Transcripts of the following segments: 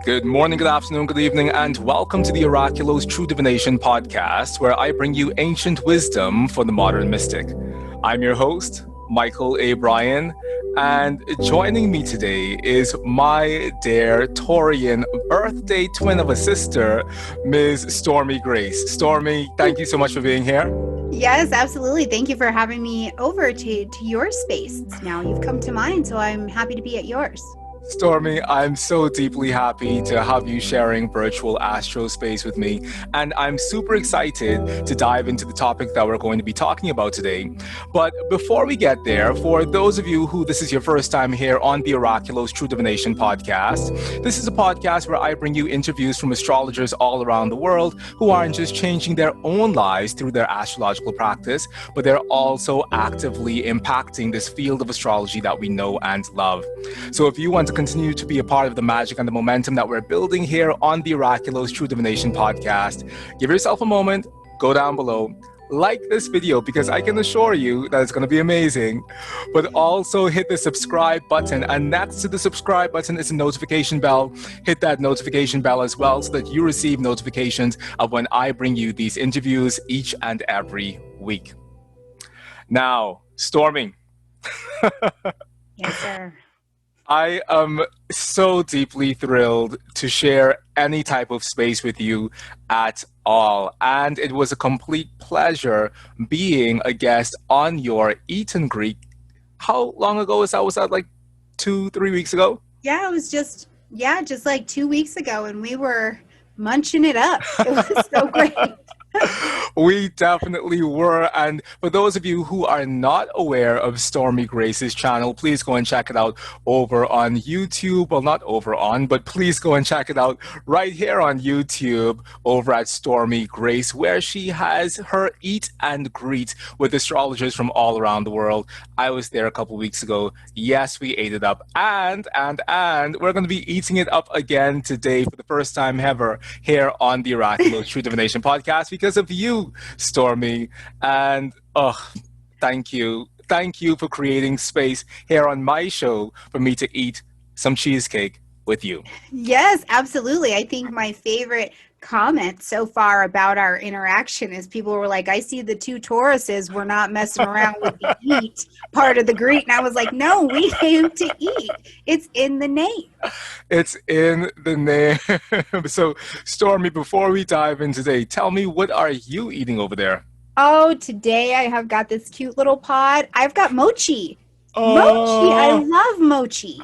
Good morning, good afternoon, good evening, and welcome to the Oraculos True Divination podcast, where I bring you ancient wisdom for the modern mystic. I'm your host, Mychal A. Bryan, and joining me today is my dear Taurian birthday twin of a sister, Ms. Stormie Grace. Stormie, thank you so much for being here. Yes, absolutely. Thank you for having me over to your space. Now you've come to mine, so I'm happy to be at yours. Stormie, I'm so deeply happy to have you sharing virtual astro space with me, and I'm super excited to dive into the topic that we're going to be talking about today. But before we get there, for those of you who this is your first time here on the Oraculos True Divination podcast, this is a podcast where I bring you interviews from astrologers all around the world who aren't just changing their own lives through their astrological practice, but they're also actively impacting this field of astrology that we know and love. So if you want to continue to be a part of the magic and the momentum that we're building here on the Oraculos True Divination podcast, give yourself a moment, go down below, like this video because I can assure you that it's going to be amazing, but also hit the subscribe button, and next to the subscribe button is a notification bell. Hit that notification bell as well so that you receive notifications of when I bring you these interviews each and every week. Now, Stormie. Yes, sir. I am so deeply thrilled to share any type of space with you at all. And it was a complete pleasure being a guest on your Eat and Greek. How long ago was that? Was that like 2-3 weeks ago? Yeah, it was just like 2 weeks ago, and we were munching it up. It was so great. We definitely were. And for those of you who are not aware of Stormie Grace's channel, please go and check it out over on YouTube. Well, not over on, but please go and check it out right here on YouTube over at Stormie Grace, where she has her Eat and Greet with astrologers from all around the world. I was there a couple weeks ago. Yes, we ate it up. And we're going to be eating it up again today for the first time ever here on the Oraculos True Divination podcast because of you, Stormie. And thank you for creating space here on my show for me to eat some cheesecake with you. Yes, absolutely. I think my favorite comment so far about our interaction is people were like, I see the two Tauruses, we're not messing around with the eat part of the greet. And I was like, no, we came to eat. It's in the name. It's in the name. So, Stormie, before we dive in today, tell me, what are you eating over there? Oh, today I have got this cute little pod. I've got mochi. Oh. Mochi. I love mochi.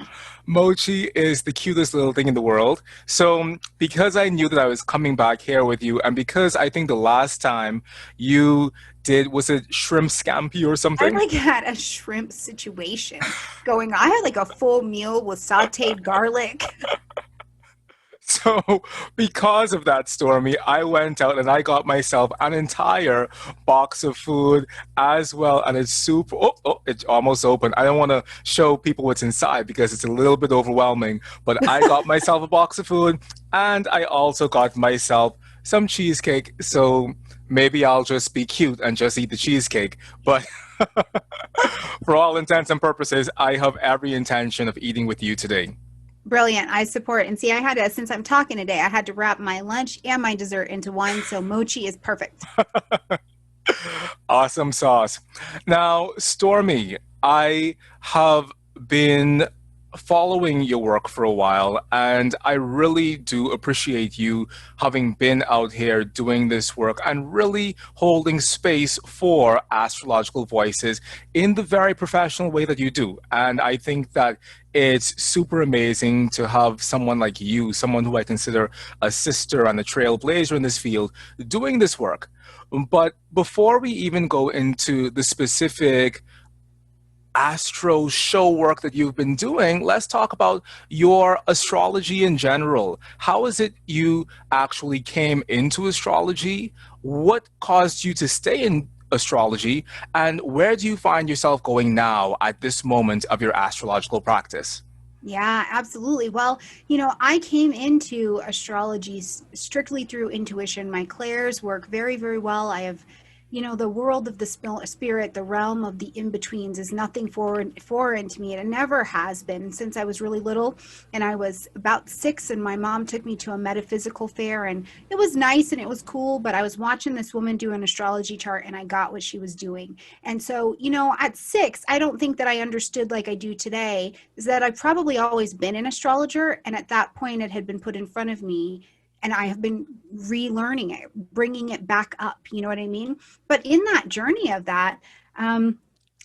Mochi is the cutest little thing in the world. So because I knew that I was coming back here with you, and because I think the last time you did, was it shrimp scampi or something? I had a shrimp situation going on. I had like a full meal with sauteed garlic. So because of that, Stormie, I went out and I got myself an entire box of food as well, and it's super. It's almost open. I don't want to show people what's inside because it's a little bit overwhelming, but I got myself a box of food, and I also got myself some cheesecake. So maybe I'll just be cute and just eat the cheesecake, but for all intents and purposes, I have every intention of eating with you today. Brilliant. I support. And see, I had to, since I'm talking today, I had to wrap my lunch and my dessert into one. So mochi is perfect. Awesome sauce. Now, Stormie, I have been following your work for a while, and I really do appreciate you having been out here doing this work and really holding space for astrological voices in the very professional way that you do. And I think that it's super amazing to have someone like you, someone who I consider a sister and a trailblazer in this field, doing this work. But before we even go into the specific astro show work that you've been doing, let's talk about your astrology in general. How is it you actually came into astrology? What caused you to stay in astrology? And where do you find yourself going now at this moment of your astrological practice? Yeah, absolutely. Well, I came into astrology strictly through intuition. My clairs work very, very well. I have the world of the spirit, the realm of the in-betweens is nothing foreign to me. And it never has been since I was really little. And I was about 6, and my mom took me to a metaphysical fair, and it was nice and it was cool, but I was watching this woman do an astrology chart and I got what she was doing. And so, at 6, I don't think that I understood like I do today, is that I've probably always been an astrologer. And at that point, it had been put in front of me and I have been relearning it, bringing it back up. You know what I mean? But in that journey of that, I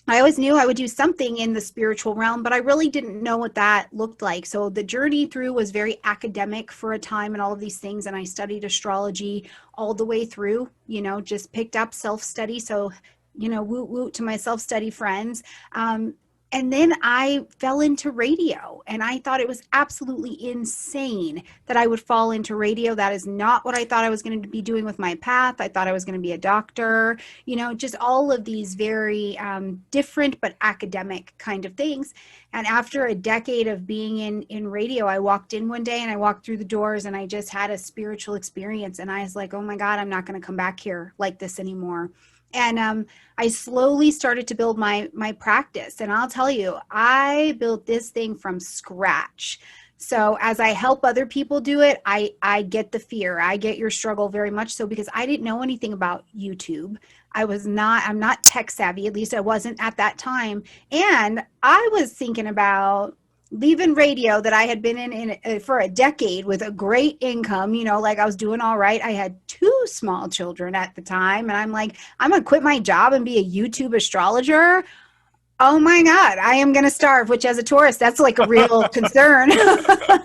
always knew I would do something in the spiritual realm, but I really didn't know what that looked like. So the journey through was very academic for a time and all of these things. And I studied astrology all the way through, just picked up self-study. So, woot woot to my self-study friends. And then I fell into radio, and I thought it was absolutely insane that I would fall into radio. That is not what I thought I was going to be doing with my path. I thought I was going to be a doctor, just all of these very different but academic kind of things. And after a decade of being in radio, I walked in one day and I walked through the doors and I just had a spiritual experience. And I was like, oh my God, I'm not going to come back here like this anymore. And I slowly started to build my practice. And I'll tell you, I built this thing from scratch. So as I help other people do it, I get the fear. I get your struggle very much so, because I didn't know anything about YouTube. I'm not tech savvy, at least I wasn't at that time. And I was thinking about leaving radio that I had been in for a decade with a great income, like I was doing all right. I had 2 small children at the time. And I'm like, I'm going to quit my job and be a YouTube astrologer. Oh my God, I am going to starve, which as a Taurus, that's like a real concern. I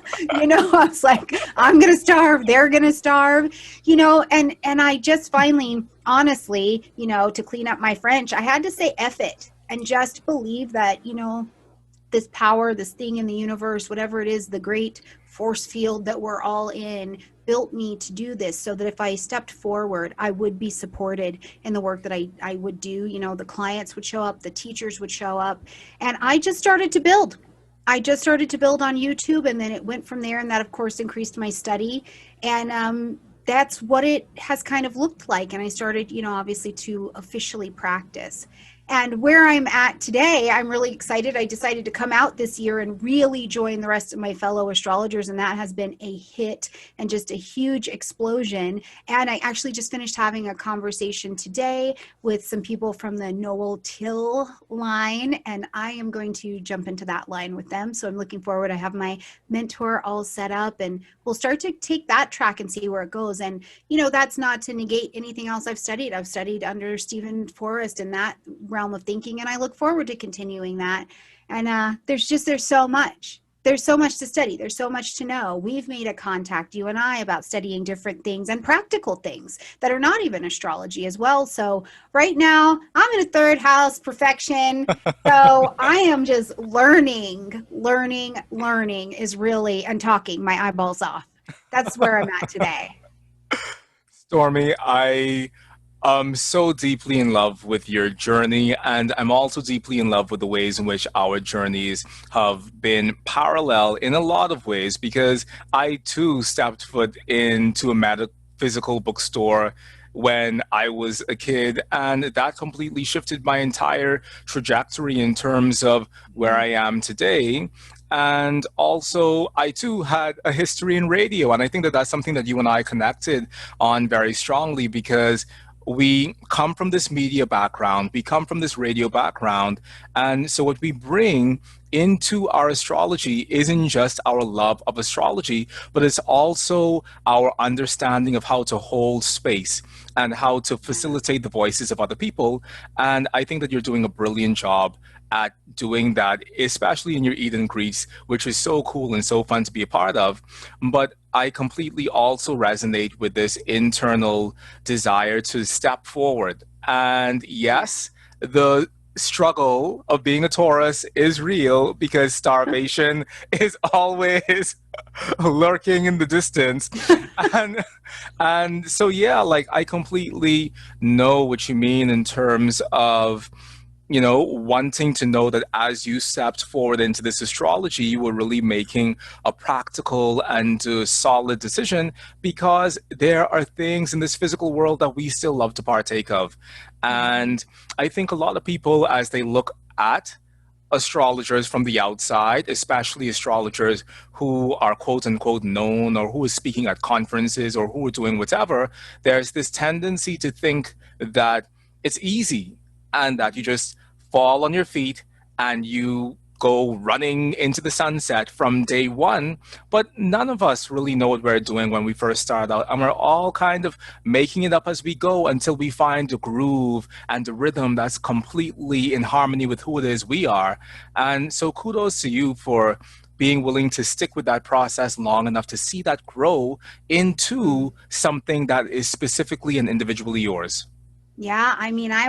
was like, I'm going to starve. They're going to starve, and I just finally, honestly, to clean up my French, I had to say F it and just believe that, this power, this thing in the universe, whatever it is, the great force field that we're all in, built me to do this so that if I stepped forward, I would be supported in the work that I would do. The clients would show up, the teachers would show up, and I just started to build. I just started to build on YouTube, and then it went from there, and that, of course, increased my study. And that's what it has kind of looked like. And I started, obviously to officially practice. And where I'm at today, I'm really excited. I decided to come out this year and really join the rest of my fellow astrologers, and that has been a hit and just a huge explosion. And I actually just finished having a conversation today with some people from the Noel Till line, and I am going to jump into that line with them. So I'm looking forward. I have my mentor all set up, and we'll start to take that track and see where it goes. And, that's not to negate anything else I've studied. I've studied under Stephen Forrest in that realm of thinking, and I look forward to continuing that. And there's so much to study. There's so much to know. We've made a contact, you and I, about studying different things and practical things that are not even astrology as well. So right now I'm in a 3rd house perfection. So I am just learning is really, and talking my eyeballs off. That's where I'm at today. Stormie, I am so deeply in love with your journey, and I'm also deeply in love with the ways in which our journeys have been parallel in a lot of ways, because I too stepped foot into a metaphysical bookstore when I was a kid, and that completely shifted my entire trajectory in terms of where I am today. And also, I too had a history in radio. And I think that that's something that you and I connected on very strongly, because we come from this media background, we come from this radio background. And so what we bring into our astrology isn't just our love of astrology, but it's also our understanding of how to hold space and how to facilitate the voices of other people. And I think that you're doing a brilliant job at doing that, especially in your Eden Greece, which is so cool and so fun to be a part of. But I completely also resonate with this internal desire to step forward. And yes, the struggle of being a Taurus is real, because starvation is always lurking in the distance. And so, yeah, like I completely know what you mean in terms of wanting to know that as you stepped forward into this astrology, you were really making a practical and solid decision, because there are things in this physical world that we still love to partake of. Mhm. And I think a lot of people, as they look at astrologers from the outside, especially astrologers who are quote unquote known, or who are speaking at conferences, or who are doing whatever, there's this tendency to think that it's easy and that you just fall on your feet and you go running into the sunset from day one. But none of us really know what we're doing when we first start out. And we're all kind of making it up as we go until we find the groove and the rhythm that's completely in harmony with who it is we are. And so kudos to you for being willing to stick with that process long enough to see that grow into something that is specifically and individually yours. Yeah, I mean, I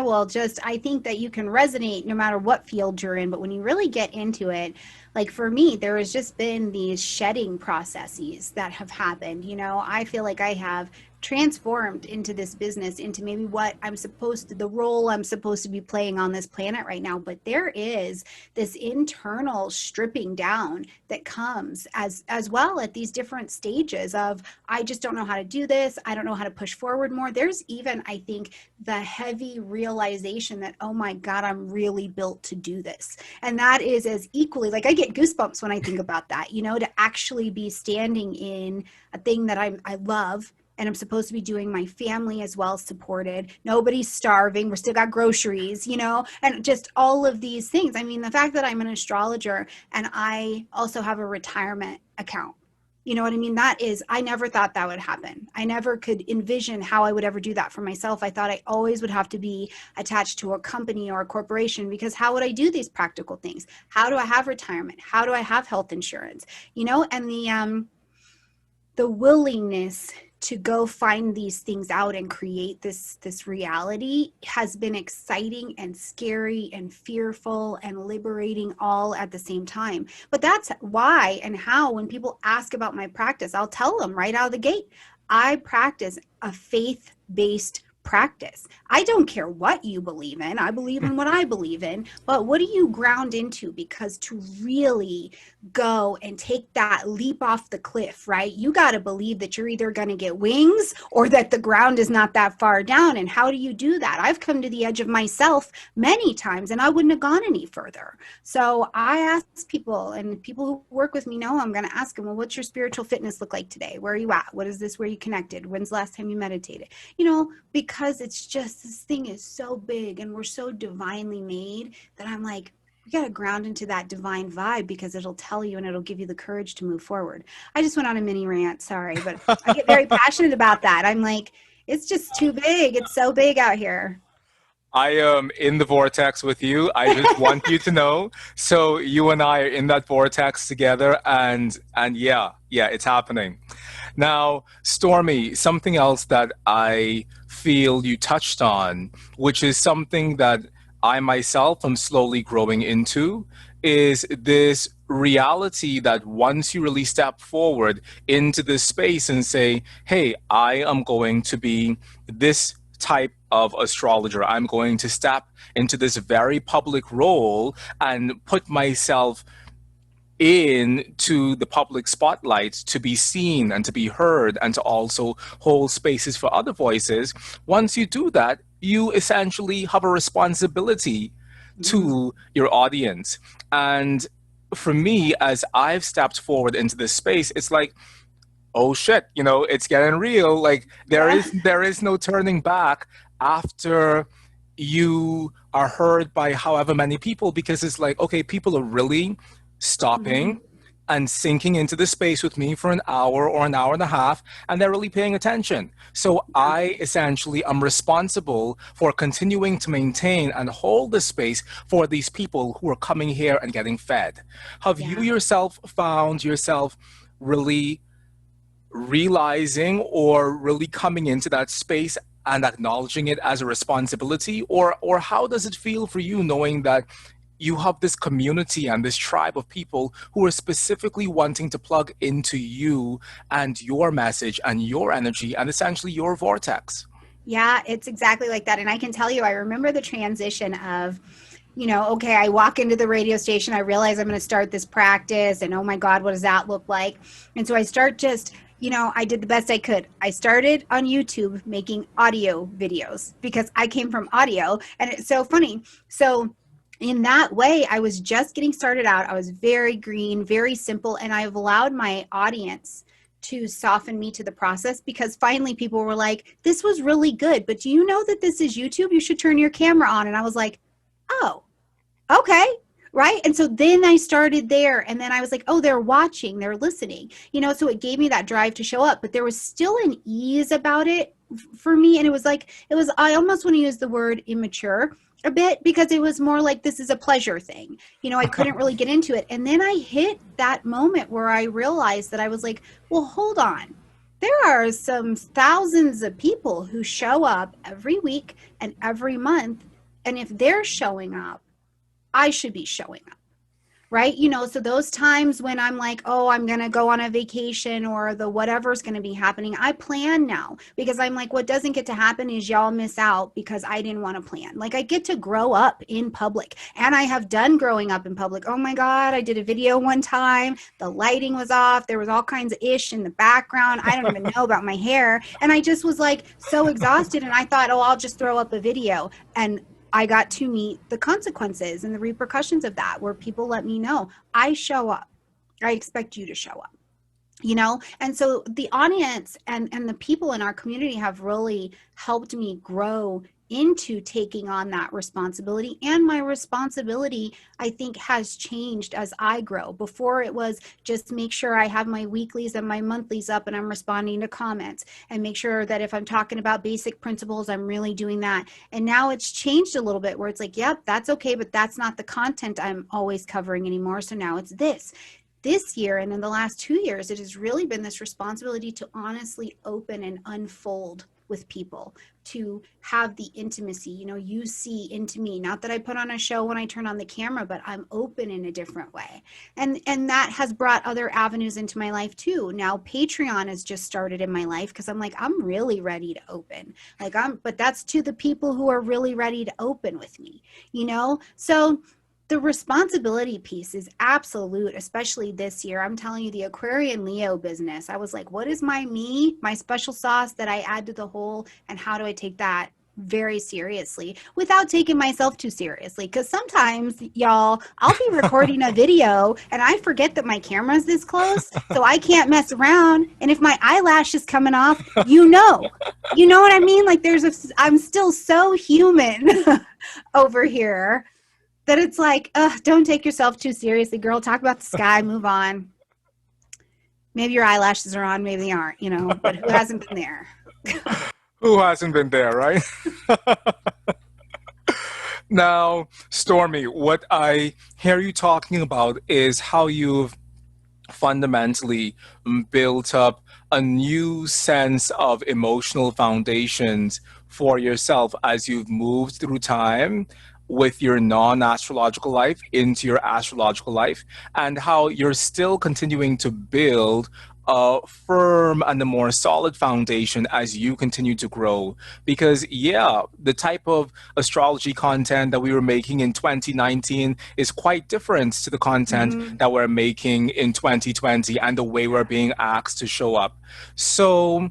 think that you can resonate no matter what field you're in, but when you really get into it, like for me, there has just been these shedding processes that have happened. I feel like I have transformed into this business, into maybe the role I'm supposed to be playing on this planet right now. But there is this internal stripping down that comes as well at these different stages of, I just don't know how to do this. I don't know how to push forward more. There's even, I think, the heavy realization that, oh my God, I'm really built to do this. And that is as equally, like I get goosebumps when I think about that, to actually be standing in a thing that I love, and I'm supposed to be doing. My family as well supported. Nobody's starving. We're still got groceries, and just all of these things. I mean, the fact that I'm an astrologer and I also have a retirement account. You know what I mean? I never thought that would happen. I never could envision how I would ever do that for myself. I thought I always would have to be attached to a company or a corporation, because how would I do these practical things? How do I have retirement? How do I have health insurance? And the willingness to go find these things out and create this reality has been exciting and scary and fearful and liberating all at the same time. But that's why and how, when people ask about my practice, I'll tell them right out of the gate, I practice a faith-based practice. I don't care what you believe in. I believe in what I believe in. But what do you ground into? Because to really go and take that leap off the cliff, right? You got to believe that you're either going to get wings or that the ground is not that far down. And how do you do that? I've come to the edge of myself many times and I wouldn't have gone any further. So I ask people, and people who work with me know I'm going to ask them, well, what's your spiritual fitness look like today? Where are you at? What is this? Where you connected? When's the last time you meditated? Because it's just, this thing is so big and we're so divinely made that I'm like, we got to ground into that divine vibe, because it'll tell you and it'll give you the courage to move forward. I just went on a mini rant, sorry, but I get very passionate about that. I'm like, it's just too big. It's so big out here. I am in the vortex with you. I just want you to know. So you and I are in that vortex together, and yeah, it's happening. Now, Stormy, something else that I feel you touched on, which is something that I myself am slowly growing into, is this reality that once you really step forward into this space and say, hey, I am going to be this type of astrologer. I'm going to step into this very public role and put myself into the public spotlight to be seen and to be heard and to also hold spaces for other voices. Once you do that, you essentially have a responsibility Mhm. to your audience. And for me, as I've stepped forward into this space, it's like, oh shit, it's getting real. Like there Yeah. is there is no turning back after you are heard by however many people, because it's like, okay, people are really stopping Mhm. and sinking into the space with me for an hour or an hour and a half, and they're really paying attention. So Yeah. I essentially am responsible for continuing to maintain and hold the space for these people who are coming here and getting fed. Have you Yeah. yourself found yourself really realizing or really coming into that space and acknowledging it as a responsibility, or how does it feel for you knowing that you have this community and this tribe of people who are specifically wanting to plug into you and your message and your energy and essentially your vortex? Yeah, it's exactly like that. And I can tell you, I remember the transition of okay, I walk into the radio station, I realize I'm going to start this practice, and oh my God, what does that look like? And so I start just, I did the best I could. I started on YouTube making audio videos because I came from audio, and it's so funny. So in that way, I was just getting started out. I was very green, very simple, and I've allowed my audience to soften me to the process, because finally people were like, this was really good, but do you know that this is YouTube? You should turn your camera on. And I was like, oh, okay. Right. And so then I started there, and then I was like, oh, they're watching, they're listening, so it gave me that drive to show up, but there was still an ease about it for me. And I almost want to use the word immature a bit, because it was more like, this is a pleasure thing. I couldn't really get into it. And then I hit that moment where I realized that I was like, well, hold on. There are some thousands of people who show up every week and every month. And if they're showing up, I should be showing up. Right. So those times when I'm like, oh, I'm going to go on a vacation, or the whatever's going to be happening, I plan now, because I'm like, what doesn't get to happen is y'all miss out because I didn't want to plan. Like, I get to grow up in public, and I have done growing up in public. Oh my God. I did a video one time. The lighting was off. There was all kinds of ish in the background. I don't even know about my hair. And I just was like so exhausted. And I thought, oh, I'll just throw up a video. And I got to meet the consequences and the repercussions of that, where people let me know, I show up. I expect you to show up, And so the audience and the people in our community have really helped me grow into taking on that responsibility. And my responsibility, I think, has changed as I grow. Before, it was just make sure I have my weeklies and my monthlies up and I'm responding to comments, and make sure that if I'm talking about basic principles, I'm really doing that. And now it's changed a little bit, where it's like, yep, that's okay, but that's not the content I'm always covering anymore. So now it's this year, and in the last 2 years, it has really been this responsibility to honestly open and unfold with people, to have the intimacy. You see into me, not that I put on a show when I turn on the camera, but I'm open in a different way. And that has brought other avenues into my life too. Now Patreon has just started in my life, because I'm like, I'm really ready to open. But that's to the people who are really ready to open with me, So the responsibility piece is absolute, especially this year. I'm telling you, the Aquarian Leo business, I was like, what is my special sauce that I add to the whole, and how do I take that very seriously without taking myself too seriously? Because sometimes, y'all, I'll be recording a video and I forget that my camera's this close, so I can't mess around. And if my eyelash is coming off, you know what I mean? Like, I'm still so human over here, that it's like, don't take yourself too seriously, girl. Talk about the sky, move on. Maybe your eyelashes are on, maybe they aren't, but who hasn't been there? Who hasn't been there, right? Now, Stormie, what I hear you talking about is how you've fundamentally built up a new sense of emotional foundations for yourself as you've moved through time with your non-astrological life into your astrological life, and how you're still continuing to build a firm and a more solid foundation as you continue to grow. Because the type of astrology content that we were making in 2019 is quite different to the content that we're making in 2020, and the way we're being asked to show up. So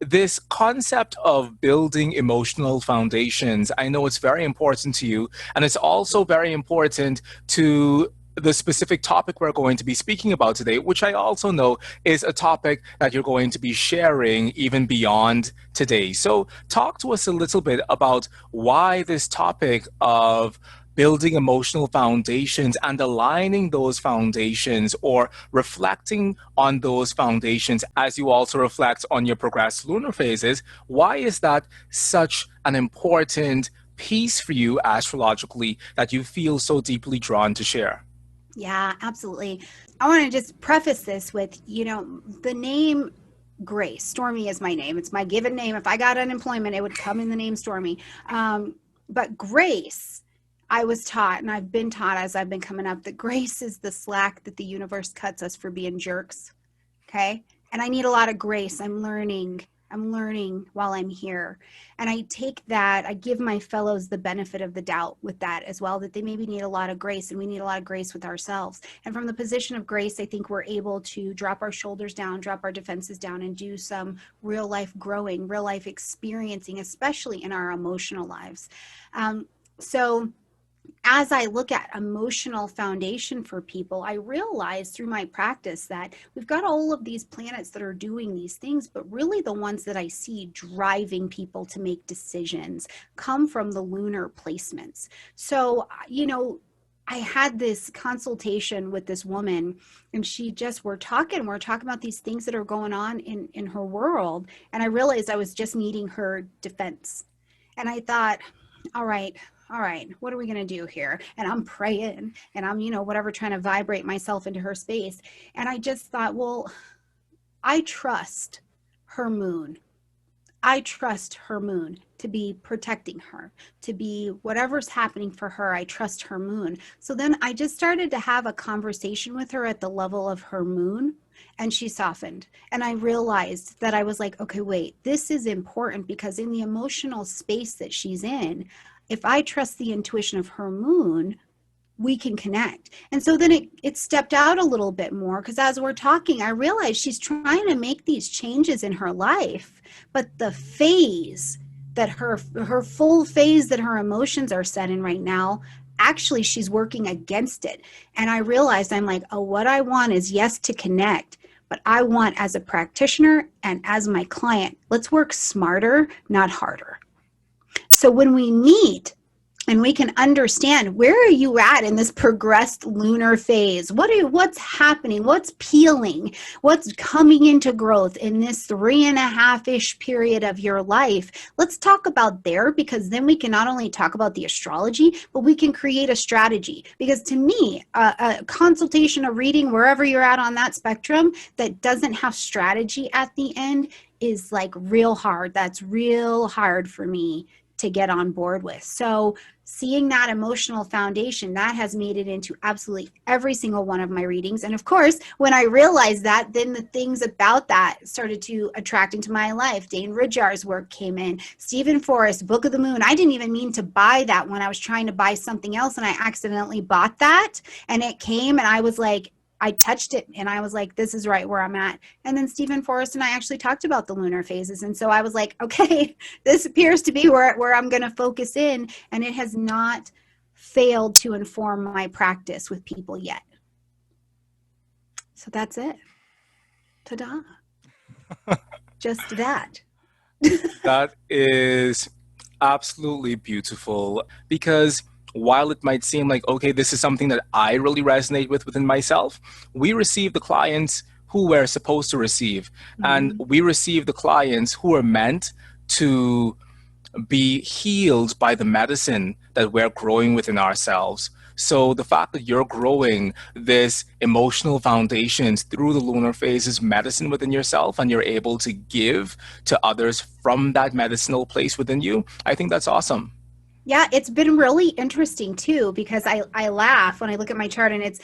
this concept of building emotional foundations, I know it's very important to you, and it's also very important to the specific topic we're going to be speaking about today, which I also know is a topic that you're going to be sharing even beyond today. So talk to us a little bit about why this topic of building emotional foundations and aligning those foundations, or reflecting on those foundations as you also reflect on your progressed lunar phases. Why is that such an important piece for you astrologically that you feel so deeply drawn to share? Yeah, absolutely. I want to just preface this with, the name Grace. Stormie is my name. It's my given name. If I got unemployment, it would come in the name Stormie. But Grace, I was taught, and I've been taught as I've been coming up, that grace is the slack that the universe cuts us for being jerks. Okay. And I need a lot of grace. I'm learning I'm learning while I'm here. And I take that, I give my fellows the benefit of the doubt with that as well, that they maybe need a lot of grace, and we need a lot of grace with ourselves. And from the position of grace, I think we're able to drop our shoulders down, drop our defenses down, and do some real life growing, real life experiencing, especially in our emotional lives. So as I look at emotional foundation for people, I realize through my practice that we've got all of these planets that are doing these things, but really the ones that I see driving people to make decisions come from the lunar placements. So, I had this consultation with this woman, and we're talking about these things that are going on in her world. And I realized I was just needing her defense. And I thought, all right, what are we going to do here? And I'm praying, and I'm, whatever, trying to vibrate myself into her space. And I just thought, well, I trust her moon. I trust her moon to be protecting her, to be whatever's happening for her. I trust her moon. So then I just started to have a conversation with her at the level of her moon, and she softened. And I realized that I was like, okay, wait, this is important, because in the emotional space that she's in, if I trust the intuition of her moon, we can connect. And so then it stepped out a little bit more, because as we're talking, I realized she's trying to make these changes in her life, but the phase that her full phase that her emotions are set in right now, actually she's working against it. And I realized, I'm like, oh, what I want is, yes, to connect, but I want, as a practitioner and as my client, let's work smarter, not harder. So when we meet and we can understand, where are you at in this progressed lunar phase? What's happening? What's peeling? What's coming into growth in this 3.5-ish period of your life? Let's talk about there, because then we can not only talk about the astrology, but we can create a strategy. Because to me, a consultation, a reading, wherever you're at on that spectrum, that doesn't have strategy at the end is like real hard. That's real hard for me to get on board with. So seeing that emotional foundation, that has made it into absolutely every single one of my readings. And of course, when I realized that, then the things about that started to attract into my life. Dane Ridjar's work came in, Stephen Forrest, Book of the Moon. I didn't even mean to buy that when I was trying to buy something else, and I accidentally bought that, and it came, and I was like, I touched it and I was like, this is right where I'm at. And then Stephen Forrest and I actually talked about the lunar phases. And so I was like, okay, this appears to be where I'm going to focus in. And it has not failed to inform my practice with people yet. So that's it. Ta-da. Just that. That is absolutely beautiful, because while it might seem like, okay, this is something that I really resonate with within myself, we receive the clients who we're supposed to receive. Mm-hmm. And we receive the clients who are meant to be healed by the medicine that we're growing within ourselves. So the fact that you're growing this emotional foundations through the lunar phases medicine within yourself, and you're able to give to others from that medicinal place within you, I think that's awesome. Yeah, it's been really interesting too, because I laugh when I look at my chart, and it's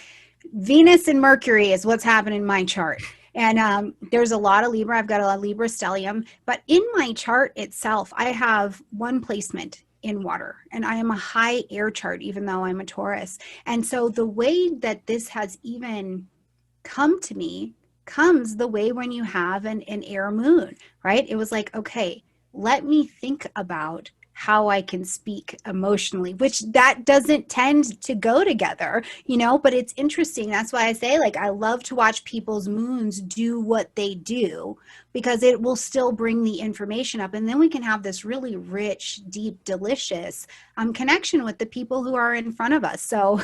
Venus and Mercury is what's happening in my chart. And there's a lot of Libra. I've got a lot of Libra stellium, but in my chart itself, I have one placement in water, and I am a high air chart, even though I'm a Taurus. And so the way that this has even come to me comes the way when you have an air moon, right? It was like, okay, let me think about how I can speak emotionally, which that doesn't tend to go together, but it's interesting. That's why I say, like, I love to watch people's moons do what they do, because it will still bring the information up. And then we can have this really rich, deep, delicious connection with the people who are in front of us. So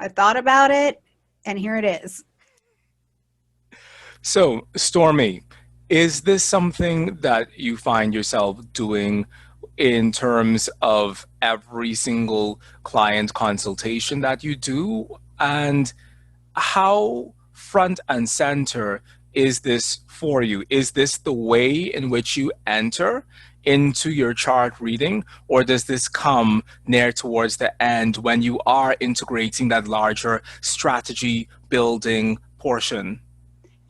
I thought about it, and here it is. So, Stormie, is this something that you find yourself doing in terms of every single client consultation that you do? And how front and center is this for you? Is this the way in which you enter into your chart reading, or does this come near towards the end when you are integrating that larger strategy building portion?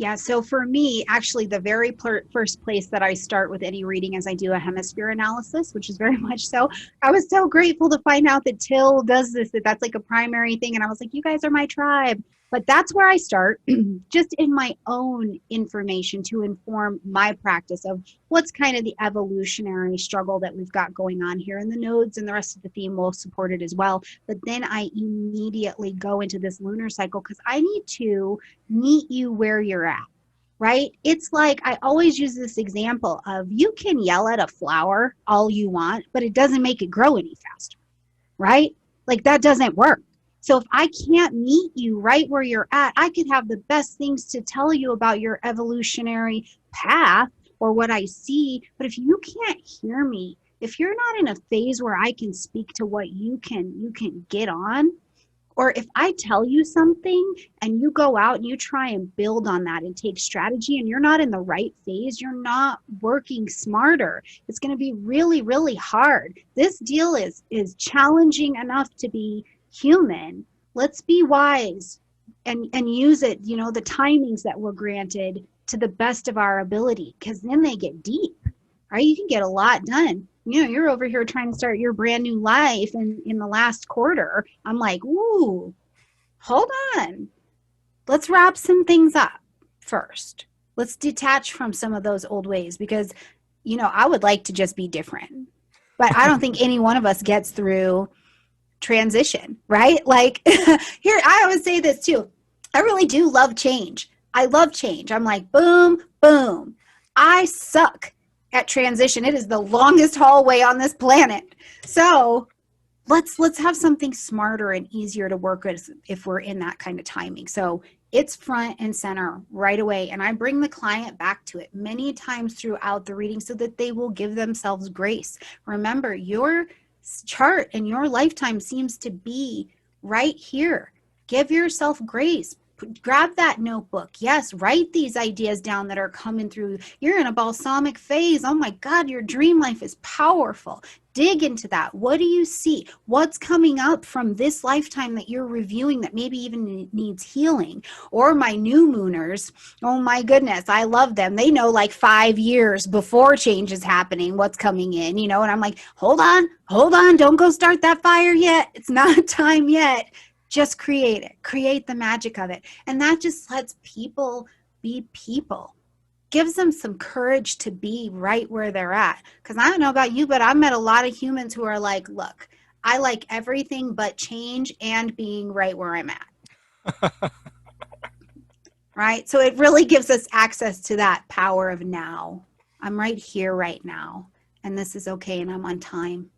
Yeah, so for me, actually, the very first place that I start with any reading is I do a hemisphere analysis, which is very much so. I was so grateful to find out that Till does this, that that's like a primary thing. And I was like, you guys are my tribe. But that's where I start, just in my own information to inform my practice of what's kind of the evolutionary struggle that we've got going on here. And the nodes and the rest of the theme will support it as well. But then I immediately go into this lunar cycle because I need to meet you where you're at, right? It's like I always use this example of you can yell at a flower all you want, but it doesn't make it grow any faster, right? Like that doesn't work. So if I can't meet you right where you're at, I could have the best things to tell you about your evolutionary path or what I see, but if you can't hear me, if you're not in a phase where I can speak to what you can get on, or if I tell you something and you go out and you try and build on that and take strategy and you're not in the right phase, you're not working smarter. It's going to be really, really hard. This deal is challenging enough to be human. Let's be wise and use it, you know, the timings that we're granted to the best of our ability, because then they get deep, right? You can get a lot done. You know, you're over here trying to start your brand new life in the last quarter. I'm like, ooh, hold on. Let's wrap some things up first. Let's detach from some of those old ways because, you know, I would like to just be different. But I don't think any one of us gets through transition, right? Like here, I always say this too. I really do love change. I love change. I'm like, boom, boom. I suck at transition. It is the longest hallway on this planet. So let's have something smarter and easier to work with if we're in that kind of timing. So it's front and center right away. And I bring the client back to it many times throughout the reading so that they will give themselves grace. Remember, your chart and your lifetime seems to be right here. Give yourself grace. Grab that notebook. Yes, write these ideas down that are coming through. You're in a balsamic phase. Oh my God, your dream life is powerful. Dig into that. What do you see? What's coming up from this lifetime that you're reviewing that maybe even needs healing? Or my new mooners, oh my goodness, I love them. They know like 5 years before change is happening, what's coming in, you know, and I'm like, hold on, don't go start that fire yet. It's not time yet. Just create it. Create the magic of it. And that just lets people be people. Gives them some courage to be right where they're at. Because I don't know about you, but I've met a lot of humans who are like, look, I like everything but change and being right where I'm at. Right? So it really gives us access to that power of now. I'm right here right now. And this is okay. And I'm on time.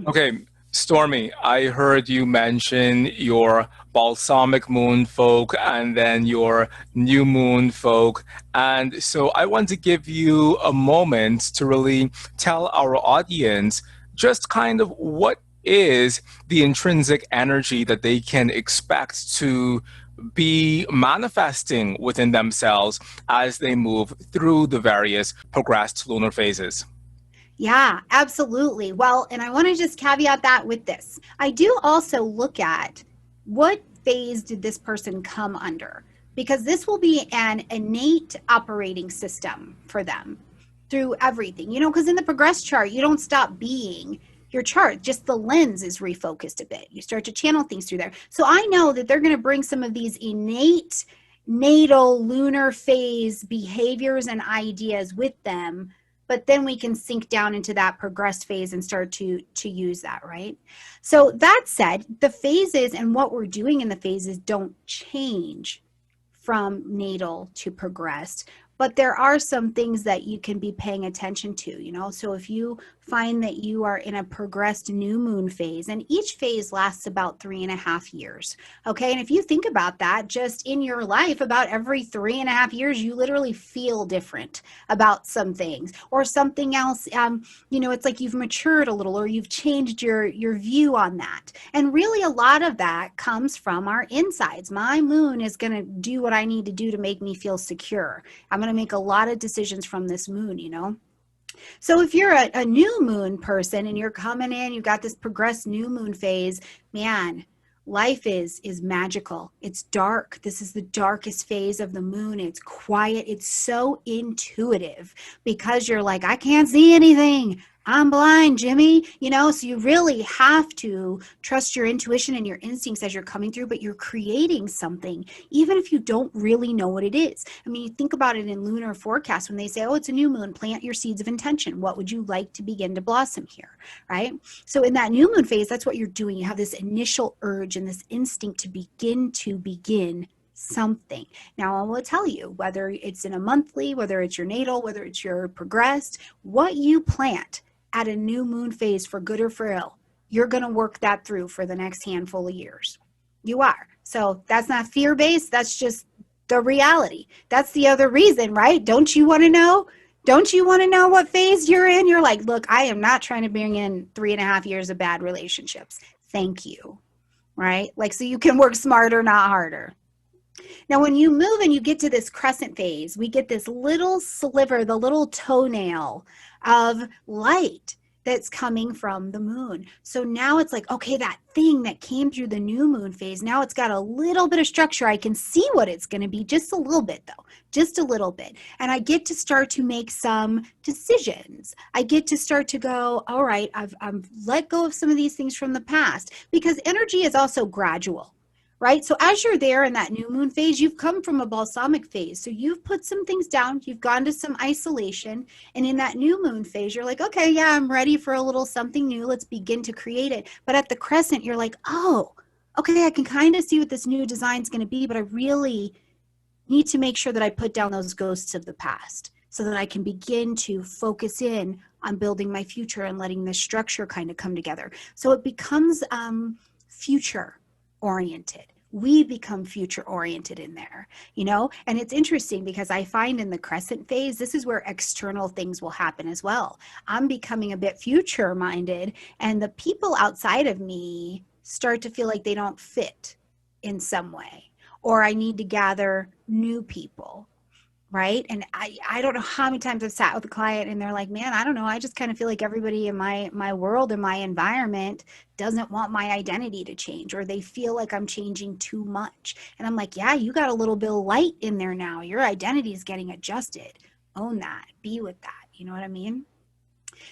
Okay. Stormie, I heard you mention your balsamic moon folk and then your new moon folk. And so I want to give you a moment to really tell our audience just kind of what is the intrinsic energy that they can expect to be manifesting within themselves as they move through the various progressed lunar phases. Yeah, absolutely. Well, and I want to just caveat that with this. I do also look at what phase did this person come under, because this will be an innate operating system for them through everything, you know, because in the progress chart, you don't stop being your chart, just the lens is refocused a bit. You start to channel things through there. So I know that they're going to bring some of these innate natal lunar phase behaviors and ideas with them, but then we can sink down into that progressed phase and start to use that, right? So that said, the phases and what we're doing in the phases don't change from natal to progressed, but there are some things that you can be paying attention to, you know? So if you find that you are in a progressed new moon phase, and each phase lasts about 3.5 years, okay? And if you think about that, just in your life, about every 3.5 years, you literally feel different about some things or something else. You know, it's like you've matured a little or you've changed your view on that. And really a lot of that comes from our insides. My moon is going to do what I need to do to make me feel secure. I'm going to make a lot of decisions from this moon, you know? So if you're a new moon person and you're coming in, you've got this progressed new moon phase, man, life is magical. It's dark. This is the darkest phase of the moon. It's quiet. It's so intuitive because you're like, I can't see anything. I'm blind, Jimmy. So you really have to trust your intuition and your instincts as you're coming through, but you're creating something, even if you don't really know what it is. I mean, you think about it in lunar forecast when they say, oh, it's a new moon, plant your seeds of intention. What would you like to begin to blossom here, right? So in that new moon phase, that's what you're doing. You have this initial urge and this instinct to begin something. Now, I will tell you, whether it's in a monthly, whether it's your natal, whether it's your progressed, what you plant at a new moon phase, for good or for ill, you're going to work that through for the next handful of years. You are. So that's not fear-based. That's just the reality. That's the other reason, right? Don't you want to know? Don't you want to know what phase you're in? You're like, look, I am not trying to bring in 3.5 years of bad relationships. Thank you. Right? Like, so you can work smarter, not harder. Now, when you move and you get to this crescent phase, we get this little sliver, the little toenail of light that's coming from the moon. So now it's like, okay, that thing that came through the new moon phase, now it's got a little bit of structure. I can see what it's going to be, just a little bit though, just a little bit. And I get to start to make some decisions. I get to start to go, all right, I've let go of some of these things from the past, because energy is also gradual. Right? So as you're there in that new moon phase, you've come from a balsamic phase. So you've put some things down, you've gone to some isolation. And in that new moon phase, you're like, okay, yeah, I'm ready for a little something new. Let's begin to create it. But at the crescent, you're like, oh, okay, I can kind of see what this new design is going to be, but I really need to make sure that I put down those ghosts of the past so that I can begin to focus in on building my future and letting this structure kind of come together. So it becomes future oriented. We become future oriented in there, and it's interesting because I find in the crescent phase, this is where external things will happen as well. I'm becoming a bit future minded, and the people outside of me start to feel like they don't fit in some way, or I need to gather new people. Right. And I don't know how many times I've sat with a client and they're like, man, I don't know. I just kind of feel like everybody in my world and my environment doesn't want my identity to change, or they feel like I'm changing too much. And I'm like, yeah, you got a little bit of light in there now. Your identity is getting adjusted. Own that. Be with that. You know what I mean?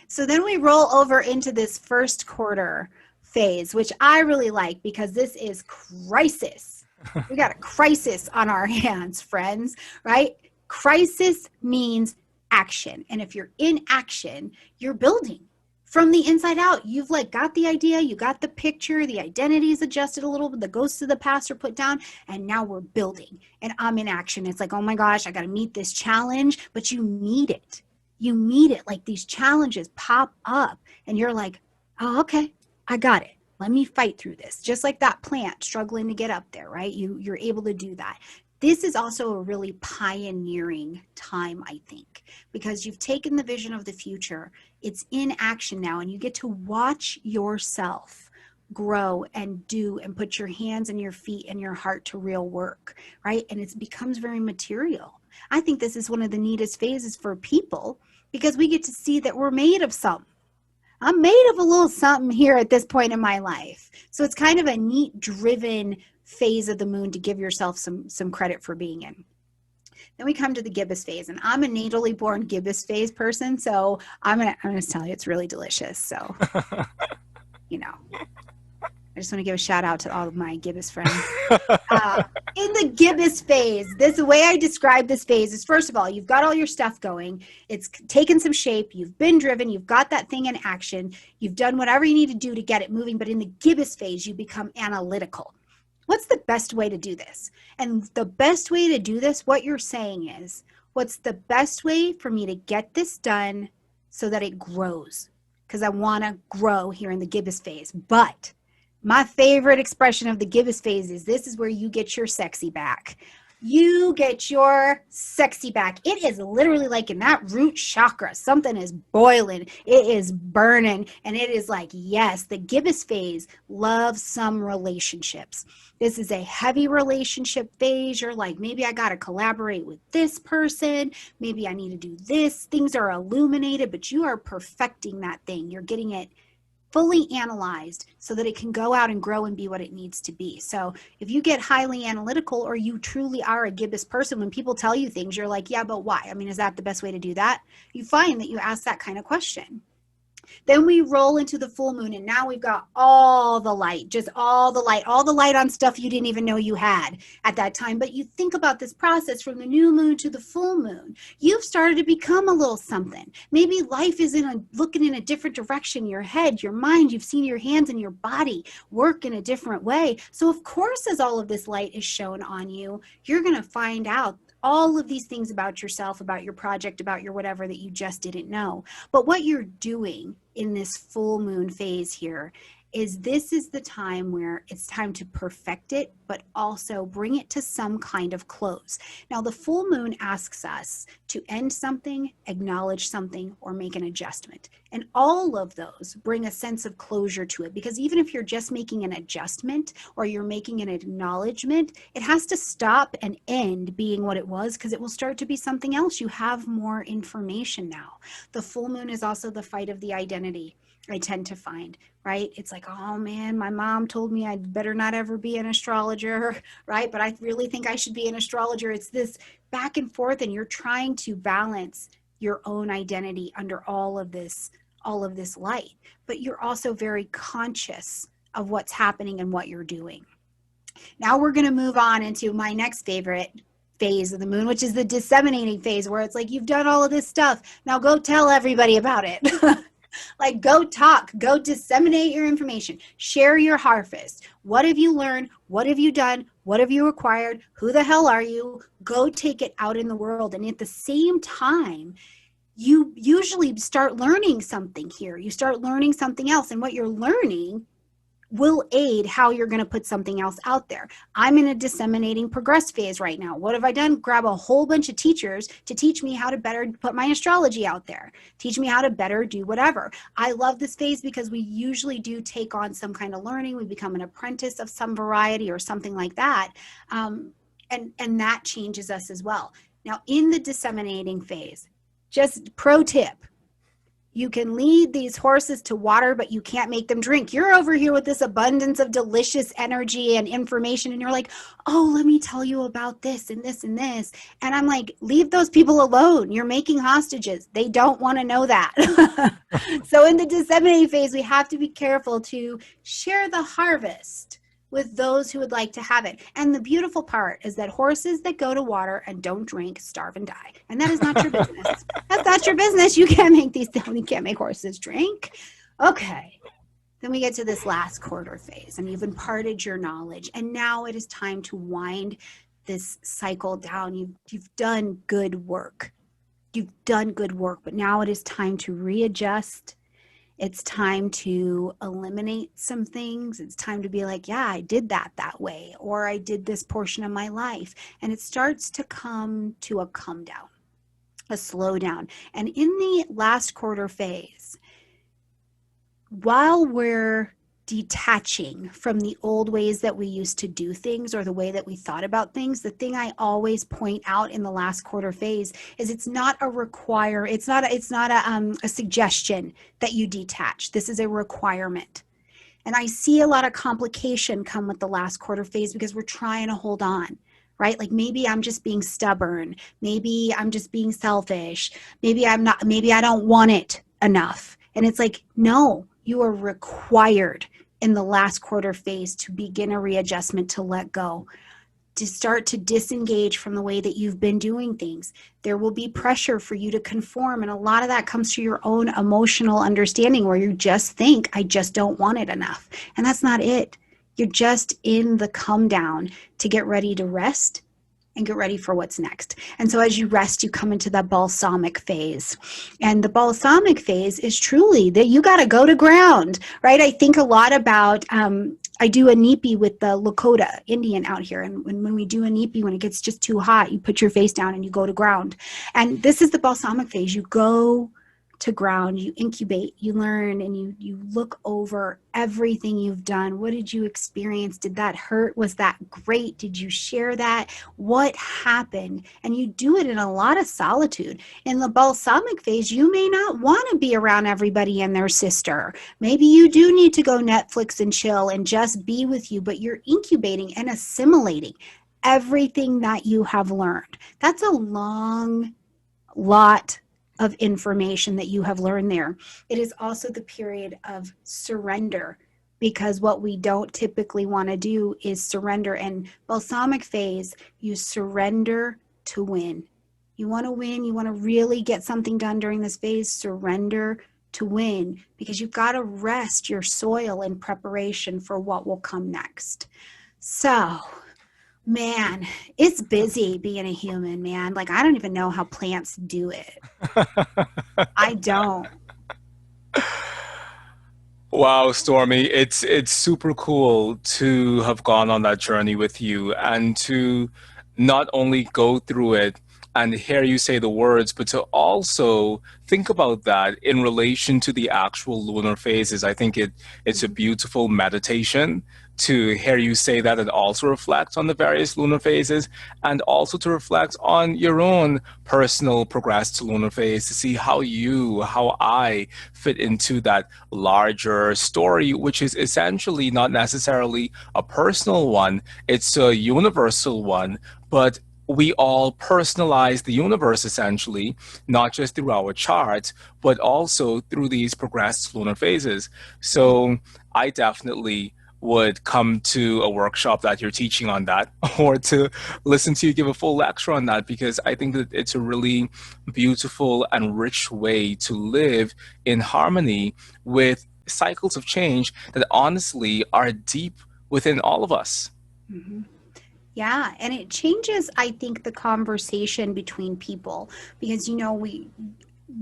So then we roll over into this first quarter phase, which I really like because this is crisis. We got a crisis on our hands, friends, right? Crisis means action. And if you're in action, you're building from the inside out. You've got the idea, you got the picture, the identity is adjusted a little bit, the ghosts of the past are put down, and now we're building. And I'm in action. It's like, oh my gosh, I got to meet this challenge, but you need it. You need it. Like these challenges pop up and you're like, oh, okay, I got it. Let me fight through this. Just like that plant struggling to get up there, right? You're able to do that. This is also a really pioneering time, I think, because you've taken the vision of the future. It's in action now, and you get to watch yourself grow and do and put your hands and your feet and your heart to real work, right? And it becomes very material. I think this is one of the neatest phases for people because we get to see that we're made of something. I'm made of a little something here at this point in my life. So it's kind of a neat, driven phase of the moon to give yourself some credit for being in. Then we come to the gibbous phase, and I'm a natally born gibbous phase person, so I'm gonna tell you it's really delicious. So I just want to give a shout out to all of my gibbous friends. In the gibbous phase, the way I describe this phase is, first of all, you've got all your stuff going. It's taken some shape. You've been driven. You've got that thing in action. You've done whatever you need to do to get it moving. But in the gibbous phase, you become analytical. What's the best way to do this? And the best way to do this, what you're saying is, what's the best way for me to get this done so that it grows? Because I want to grow here in the gibbous phase. But my favorite expression of the gibbous phase is this is where you get your sexy back. You get your sexy back. It is literally like in that root chakra, something is boiling. It is burning. And it is like, yes, the gibbous phase loves some relationships. This is a heavy relationship phase. You're like, maybe I got to collaborate with this person. Maybe I need to do this. Things are illuminated, but you are perfecting that thing. You're getting it fully analyzed so that it can go out and grow and be what it needs to be. So if you get highly analytical, or you truly are a gibbous person, when people tell you things, you're like, yeah, but why? I mean, is that the best way to do that? You find that you ask that kind of question. Then we roll into the full moon, and now we've got all the light, just all the light on stuff you didn't even know you had at that time. But you think about this process from the new moon to the full moon. You've started to become a little something. Maybe life is looking in a different direction. Your head, your mind, you've seen your hands and your body work in a different way. So of course, as all of this light is shown on you, you're going to find out all of these things about yourself, about your project, about your whatever that you just didn't know. But what you're doing in this full moon phase here is this is the time where it's time to perfect it, but also bring it to some kind of close. Now, the full moon asks us to end something, acknowledge something, or make an adjustment. And all of those bring a sense of closure to it, because even if you're just making an adjustment or you're making an acknowledgement, it has to stop and end being what it was, because it will start to be something else. You have more information now. The full moon is also the fight of the identity, I tend to find, right? It's like, oh man, my mom told me I'd better not ever be an astrologer, right? But I really think I should be an astrologer. It's this back and forth, and you're trying to balance your own identity under all of this light. But you're also very conscious of what's happening and what you're doing. Now we're going to move on into my next favorite phase of the moon, which is the disseminating phase, where it's like, you've done all of this stuff. Now go tell everybody about it. Like, go talk, go disseminate your information, share your harvest. What have you learned? What have you done? What have you acquired? Who the hell are you? Go take it out in the world. And at the same time, you usually start learning something here. You start learning something else. And what you're learning will aid how you're going to put something else out there. I'm in a disseminating progress phase right now. What have I done? Grab a whole bunch of teachers to teach me how to better put my astrology out there, teach me how to better do whatever. I love this phase because we usually do take on some kind of learning. We become an apprentice of some variety or something like that. And that changes us as well. Now, in the disseminating phase, just pro tip, you can lead these horses to water, but you can't make them drink. You're over here with this abundance of delicious energy and information, and you're like, oh, let me tell you about this and this and this. And I'm like, leave those people alone. You're making hostages. They don't want to know that. So in the disseminating phase, we have to be careful to share the harvest with those who would like to have it. And the beautiful part is that horses that go to water and don't drink starve and die. And that is not your business. That's not your business. You can't make you can't make horses drink. Okay. Then we get to this last quarter phase, and you've imparted your knowledge. And now it is time to wind this cycle down. You've done good work. You've done good work, but now it is time to readjust. It's time to eliminate some things. It's time to be like, yeah, I did that way, or I did this portion of my life. And it starts to come to a come down, a slow down. And in the last quarter phase, while we're detaching from the old ways that we used to do things or the way that we thought about things, the thing I always point out in the last quarter phase is it's not a suggestion that you detach. This is a requirement. And I see a lot of complication come with the last quarter phase because we're trying to hold on, right? Like, maybe I'm just being stubborn. Maybe I'm just being selfish. Maybe I don't want it enough. And it's like, no, you are required in the last quarter phase to begin a readjustment, to let go, to start to disengage from the way that you've been doing things. There will be pressure for you to conform. And a lot of that comes to your own emotional understanding, where you just think, I just don't want it enough. And that's not it. You're just in the come down to get ready to rest and get ready for what's next. And so as you rest, you come into that balsamic phase. And the balsamic phase is truly that you got to go to ground, right? I think a lot about, I do a nipi with the Lakota Indian out here. And when we do a nipi, when it gets just too hot, you put your face down and you go to ground. And this is the balsamic phase. You go to ground, you incubate, you learn, and you look over everything you've done. What did you experience? Did that hurt? Was that great? Did you share that? What happened? And you do it in a lot of solitude. In the balsamic phase, you may not want to be around everybody and their sister. Maybe you do need to go Netflix and chill and just be with you, but you're incubating and assimilating everything that you have learned. That's a long lot of information that you have learned there. It is also the period of surrender, because what we don't typically want to do is surrender. And balsamic phase, you surrender to win. You want to win, you want to really get something done during this phase, surrender to win, because you've got to rest your soil in preparation for what will come next. So, man, it's busy being a human, man. Like, I don't even know how plants do it. I don't. Wow, Stormy, it's super cool to have gone on that journey with you and to not only go through it and hear you say the words, but to also think about that in relation to the actual lunar phases. I think it's a beautiful meditation to hear you say that and also reflect on the various lunar phases, and also to reflect on your own personal progress to lunar phase, to see how I fit into that larger story, which is essentially not necessarily a personal one, it's a universal one, but we all personalize the universe essentially, not just through our charts, but also through these progressed lunar phases. So I definitely would come to a workshop that you're teaching on that, or to listen to you give a full lecture on that, because I think that it's a really beautiful and rich way to live in harmony with cycles of change that honestly are deep within all of us. Mm-hmm. Yeah, and it changes, I think, the conversation between people, because, we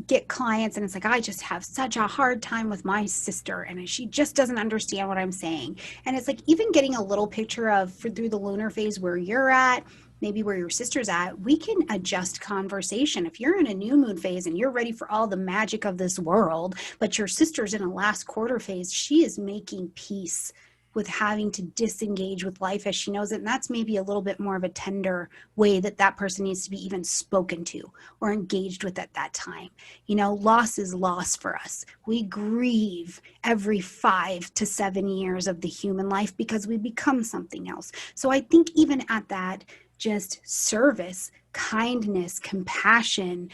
get clients and it's like, I just have such a hard time with my sister and she just doesn't understand what I'm saying. And it's like, even getting a little picture of through the lunar phase where you're at, maybe where your sister's at, we can adjust conversation. If you're in a new moon phase and you're ready for all the magic of this world, but your sister's in a last quarter phase, she is making peace with having to disengage with life as she knows it. And that's maybe a little bit more of a tender way that person needs to be even spoken to or engaged with at that time. Loss is loss for us. We grieve every 5 to 7 years of the human life because we become something else. So I think even at that just service, kindness, compassion,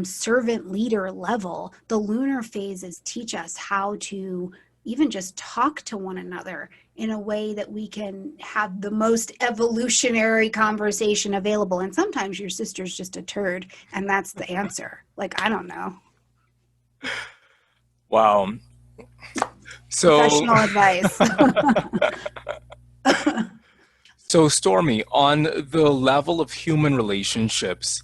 servant leader level, the lunar phases teach us how to even just talk to one another in a way that we can have the most evolutionary conversation available. And sometimes your sister's just a turd, and that's the answer. Like, I don't know. Wow. So, professional advice. So, Stormy, on the level of human relationships,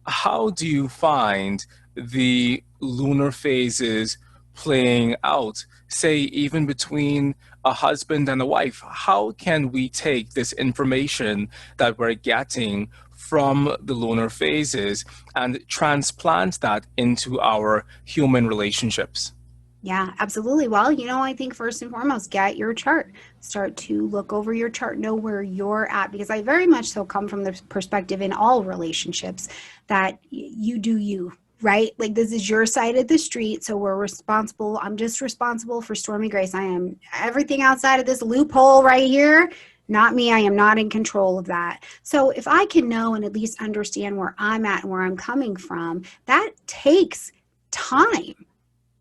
how do you find the lunar phases playing out, say, even between a husband and a wife? How can we take this information that we're getting from the lunar phases and transplant that into our human relationships? Yeah, absolutely. Well, I think first and foremost, get your chart. Start to look over your chart, know where you're at, because I very much so come from the perspective in all relationships that you do you, right? Like, this is your side of the street, so we're responsible. I'm just responsible for Stormy Grace. I am everything outside of this loophole right here. Not me. I am not in control of that. So if I can know and at least understand where I'm at and where I'm coming from, that takes time.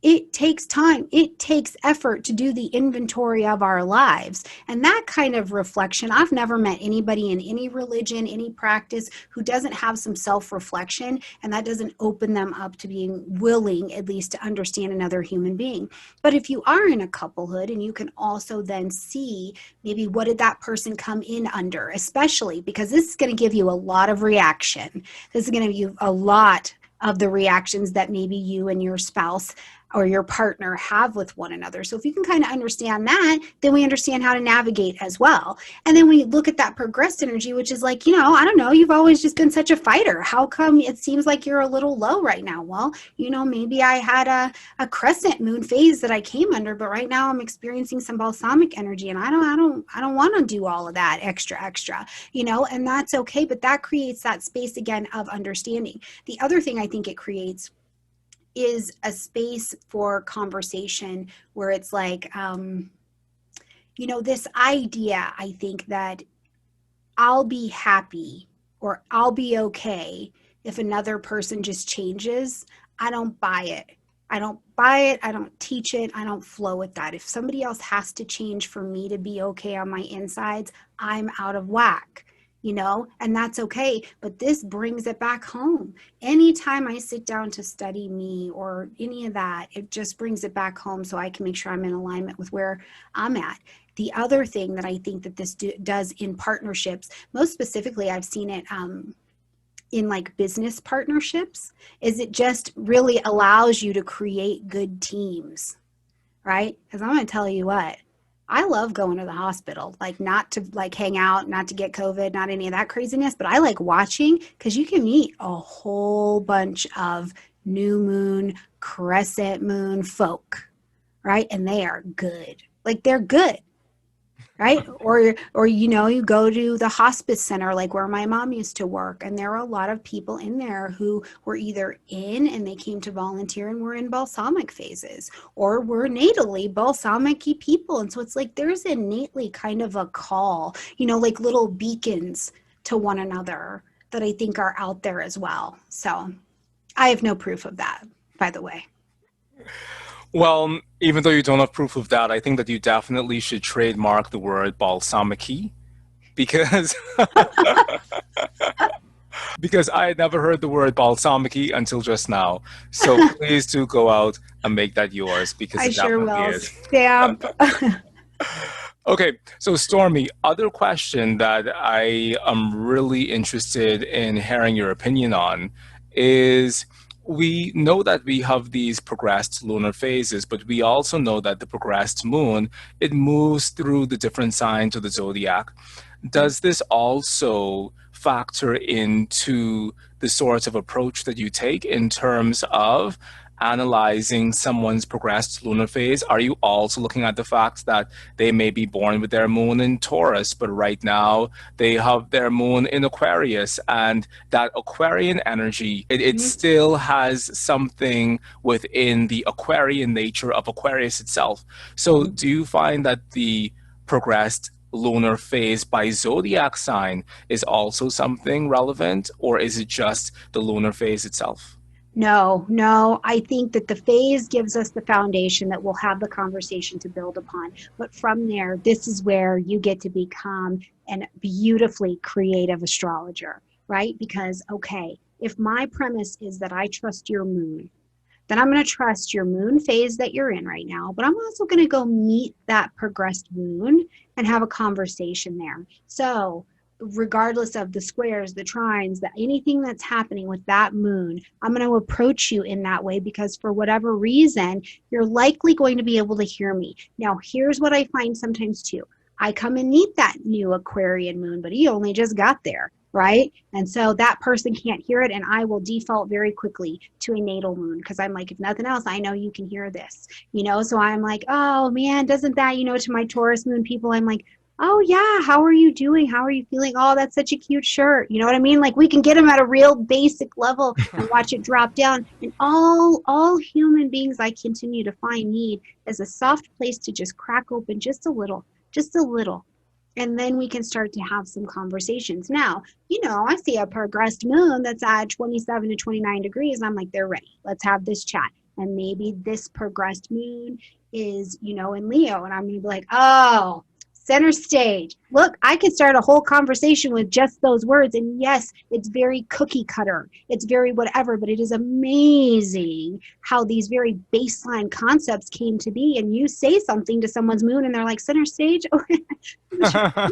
It takes time. It takes effort to do the inventory of our lives. And that kind of reflection, I've never met anybody in any religion, any practice, who doesn't have some self-reflection, and that doesn't open them up to being willing, at least, to understand another human being. But if you are in a couplehood, and you can also then see maybe what did that person come in under, especially because this is going to give you a lot of reaction. This is going to give you a lot of the reactions that maybe you and your spouse or your partner have with one another. So if you can kind of understand that, then we understand how to navigate as well. And then we look at that progressed energy, which is like, I don't know, you've always just been such a fighter. How come it seems like you're a little low right now? Well, maybe I had a crescent moon phase that I came under, but right now I'm experiencing some balsamic energy, and I don't want to do all of that extra, and that's okay. But that creates that space again of understanding. The other thing I think it creates is a space for conversation where it's like, this idea, I think, that I'll be happy or I'll be okay if another person just changes. I don't buy it. I don't buy it. I don't teach it. I don't flow with that. If somebody else has to change for me to be okay on my insides, I'm out of whack. And that's okay. But this brings it back home. Anytime I sit down to study me or any of that, it just brings it back home so I can make sure I'm in alignment with where I'm at. The other thing that I think that this does in partnerships, most specifically, I've seen it in like business partnerships, is it just really allows you to create good teams, right? Because I'm going to tell you what, I love going to the hospital, like not to like hang out, not to get COVID, not any of that craziness, but I like watching because you can meet a whole bunch of new moon, crescent moon folk, right? And they are good. Like they're good, right? Or you go to the hospice center, like where my mom used to work, and there are a lot of people in there who were either in and they came to volunteer and were in balsamic phases, or were natally balsamic-y people. And so it's like there's innately kind of a call, like little beacons to one another that I think are out there as well. So I have no proof of that, by the way. Well, even though you don't have proof of that, I think that you definitely should trademark the word balsamic because because I had never heard the word balsamic until just now. So please do go out and make that yours because I it sure definitely will. is. Stamp. Okay, so Stormy, other question that I am really interested in hearing your opinion on is we know that we have these progressed lunar phases, but we also know that the progressed moon, it moves through the different signs of the zodiac. Does this also factor into the sort of approach that you take in terms of analyzing someone's progressed lunar phase? Are you also looking at the fact that they may be born with their moon in Taurus, but right now they have their moon in Aquarius, and that Aquarian energy, it still has something within the Aquarian nature of Aquarius itself. So do you find that the progressed lunar phase by zodiac sign is also something relevant, or is it just the lunar phase itself? No. I think that the phase gives us the foundation that we'll have the conversation to build upon. But from there, this is where you get to become a beautifully creative astrologer, right? Because, okay, if my premise is that I trust your moon, then I'm going to trust your moon phase that you're in right now, but I'm also going to go meet that progressed moon and have a conversation there. So regardless of the squares, the trines, anything that's happening with that moon, I'm going to approach you in that way because for whatever reason, you're likely going to be able to hear me. Now, here's what I find sometimes too. I come and meet that new Aquarian moon, but he only just got there, right? And so that person can't hear it, and I will default very quickly to a natal moon because I'm like, if nothing else, I know you can hear this, So I'm like, oh man, doesn't that, to my Taurus moon people, I'm like, oh yeah, how are you doing? How are you feeling? Oh, that's such a cute shirt. You know what I mean? Like we can get them at a real basic level and watch it drop down. And all human beings I continue to find need is a soft place to just crack open just a little. And then we can start to have some conversations. Now, I see a progressed moon that's at 27 to 29 degrees. And I'm like, they're ready. Let's have this chat. And maybe this progressed moon is, in Leo. And I'm going to be like, oh, center stage. Look, I could start a whole conversation with just those words. And yes, it's very cookie cutter. It's very whatever, but it is amazing how these very baseline concepts came to be. And you say something to someone's moon and they're like, center stage? Oh, you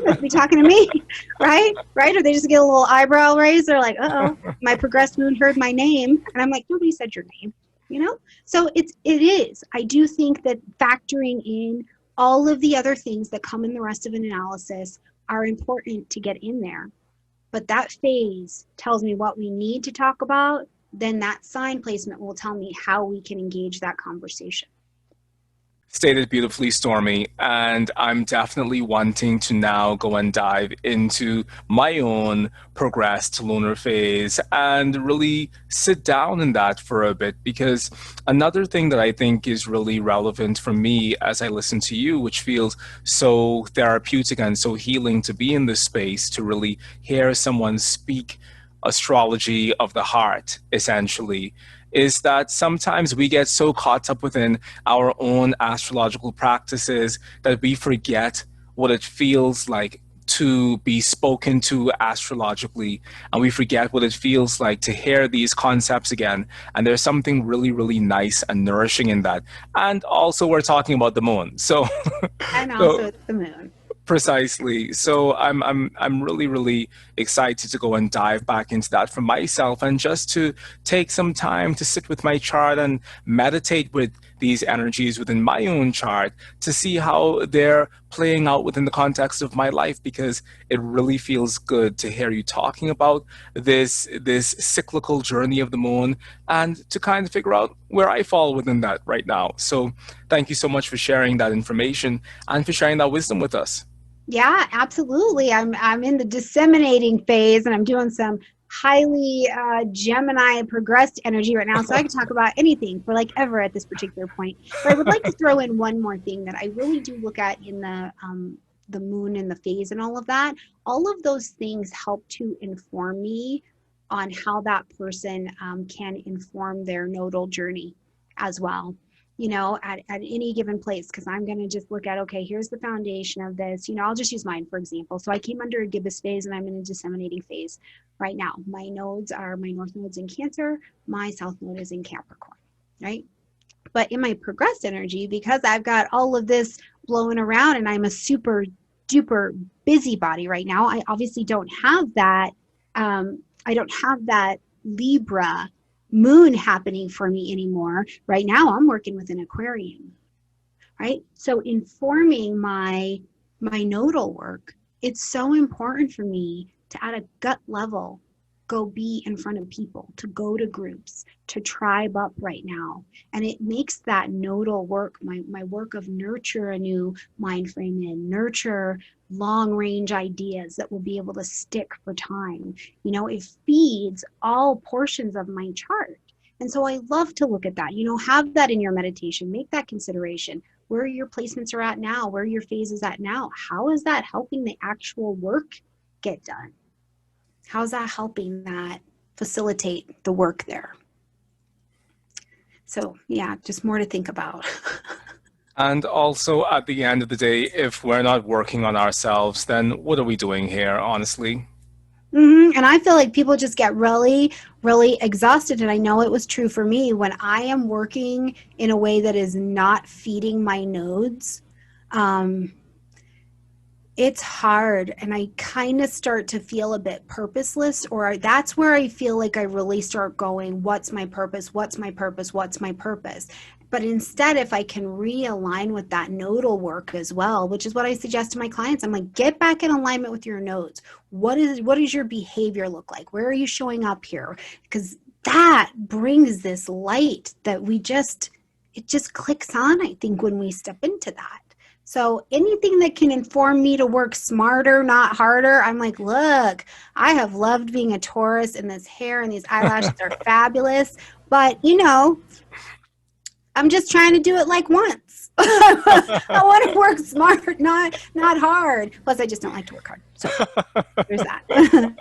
must be talking to me, right? Or they just get a little eyebrow raise. They're like, uh-oh, my progressed moon heard my name. And I'm like, nobody said your name. So it is. I do think that factoring in all of the other things that come in the rest of an analysis are important to get in there. But that phase tells me what we need to talk about. Then that sign placement will tell me how we can engage that conversation. Stated beautifully, Stormy. And I'm definitely wanting to now go and dive into my own progressed lunar phase and really sit down in that for a bit. Because another thing that I think is really relevant for me as I listen to you, which feels so therapeutic and so healing to be in this space, to really hear someone speak astrology of the heart, essentially, is that sometimes we get so caught up within our own astrological practices that we forget what it feels like to be spoken to astrologically, and we forget what it feels like to hear these concepts again. And there's something really, really nice and nourishing in that. And also, we're talking about the moon. So, And also, so it's the moon. precisely. So I'm really, really excited to go and dive back into that for myself, and just to take some time to sit with my chart and meditate with these energies within my own chart to see how they're playing out within the context of my life, because it really feels good to hear you talking about this cyclical journey of the moon, and to kind of figure out where I fall within that right now. So thank you so much for sharing that information and for sharing that wisdom with us. Yeah, absolutely. I'm in the disseminating phase, and I'm doing some highly Gemini progressed energy right now. So I could talk about anything for like ever at this particular point. But I would like to throw in one more thing that I really do look at in the moon and the phase and all of that. All of those things help to inform me on how that person can inform their nodal journey as well, at any given place, because I'm going to just look at, okay, here's the foundation of this. I'll just use mine, for example. So I came under a gibbous phase, and I'm in a disseminating phase right now. My nodes are my north nodes in Cancer, my south node is in Capricorn, right? But in my progressed energy, because I've got all of this blowing around and I'm a super duper busybody right now, I obviously don't have that. I don't have that Libra moon happening for me anymore. Right now, I'm working with an Aquarian, right? So informing my nodal work, it's so important for me to, at a gut level, go be in front of people, to go to groups, to tribe up right now. And it makes that nodal work, my work of nurture a new mind frame in, nurture long range ideas that will be able to stick for time. It feeds all portions of my chart. And so I love to look at that, have that in your meditation, make that consideration. Where your placements are at now, where your phase is at now, how is that helping the actual work get done? How's that helping that facilitate the work there? So yeah, just more to think about. And also, at the end of the day, if we're not working on ourselves, then what are we doing here, honestly? And I feel like people just get really, really exhausted. And I know it was true for me when I am working in a way that is not feeding my nodes. It's hard, and I kind of start to feel a bit purposeless, or that's where I feel like I really start going, what's my purpose? What's my purpose? What's my purpose? But instead, if I can realign with that nodal work as well, which is what I suggest to my clients, I'm like, get back in alignment with your nodes. What does your behavior look like? Where are you showing up here? Because that brings this light that it just clicks on, I think, when we step into that. So anything that can inform me to work smarter, not harder, I'm like, look, I have loved being a Taurus, and this hair and these eyelashes are fabulous. But, I'm just trying to do it like once. I want to work smart, not hard. Plus, I just don't like to work hard. So there's that.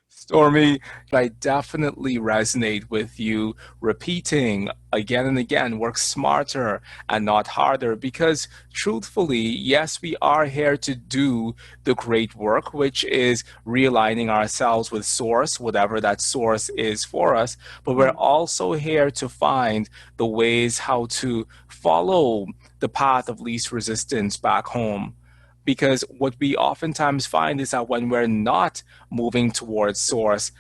Stormy, I definitely resonate with you repeating again and again, work smarter and not harder, because truthfully, yes, we are here to do the great work, which is realigning ourselves with source, whatever that source is for us, but we're also here to find the ways how to follow the path of least resistance back home. Because what we oftentimes find is that when we're not moving towards source,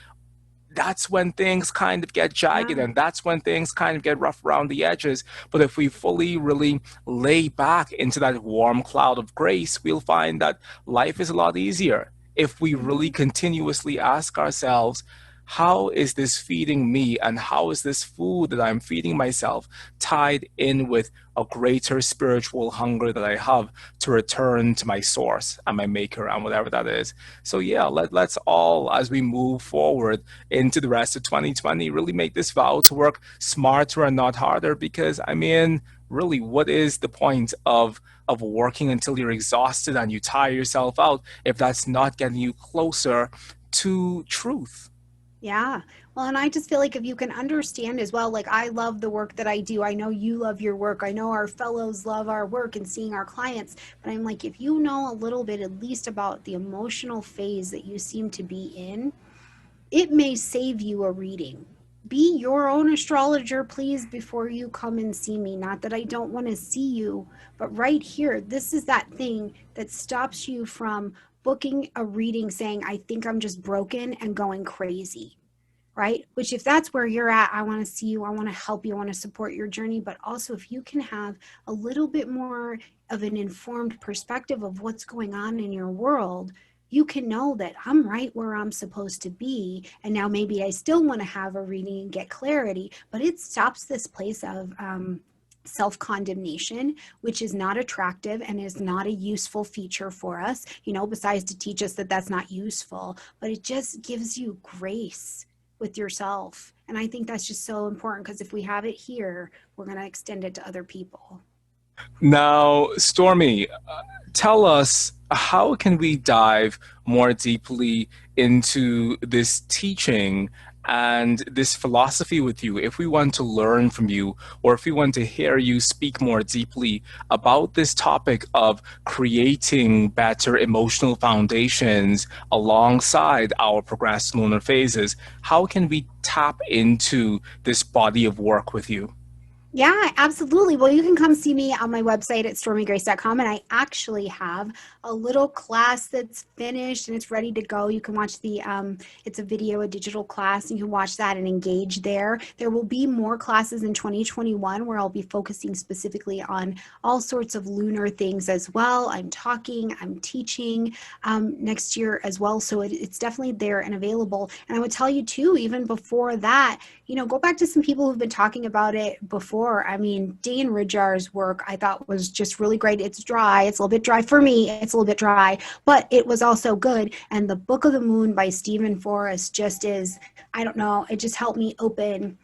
that's when things kind of get jagged, Yeah. and that's when things kind of get rough around the edges. But if we fully really lay back into that warm cloud of grace, we'll find that life is a lot easier if we really Mhm. continuously ask ourselves, how is this feeding me, and how is this food that I'm feeding myself tied in with a greater spiritual hunger that I have to return to my source and my maker and whatever that is. So yeah, let's all, as we move forward into the rest of 2020, really make this vow to work smarter and not harder. Because I mean, really, what is the point of working until you're exhausted and you tire yourself out if that's not getting you closer to truth? Yeah. Well, and I just feel like if you can understand as well, like I love the work that I do. I know you love your work. I know our fellows love our work and seeing our clients. But I'm like, if you know a little bit at least about the emotional phase that you seem to be in, it may save you a reading. Be your own astrologer, please, before you come and see me. Not that I don't want to see you, but right here, this is that thing that stops you from booking a reading saying, I think I'm just broken and going crazy, right? Which, if that's where you're at, I want to see you, I want to help you, I want to support your journey. But also, if you can have a little bit more of an informed perspective of what's going on in your world, you can know that I'm right where I'm supposed to be. And now maybe I still want to have a reading and get clarity, but it stops this place of self condemnation, which is not attractive and is not a useful feature for us, besides to teach us that that's not useful, but it just gives you grace with yourself. And I think that's just so important because if we have it here, we're going to extend it to other people. Now, Stormy, tell us, how can we dive more deeply into this teaching and this philosophy with you if we want to learn from you, or if we want to hear you speak more deeply about this topic of creating better emotional foundations alongside our progressed lunar phases? How can we tap into this body of work with you? Yeah, absolutely. Well, you can come see me on my website at stormiegrace.com. And I actually have a little class that's finished and it's ready to go. You can watch it's a video, a digital class, and you can watch that and engage there. There will be more classes in 2021 where I'll be focusing specifically on all sorts of lunar things as well. I'm teaching next year as well. So it's definitely there and available. And I would tell you too, even before that, go back to some people who've been talking about it before. I mean, Dean Ridjar's work I thought was just really great. It's dry. It's a little bit dry for me. It's a little bit dry, but it was also good. And the Book of the Moon by Stephen Forrest just is, I don't know, it just helped me open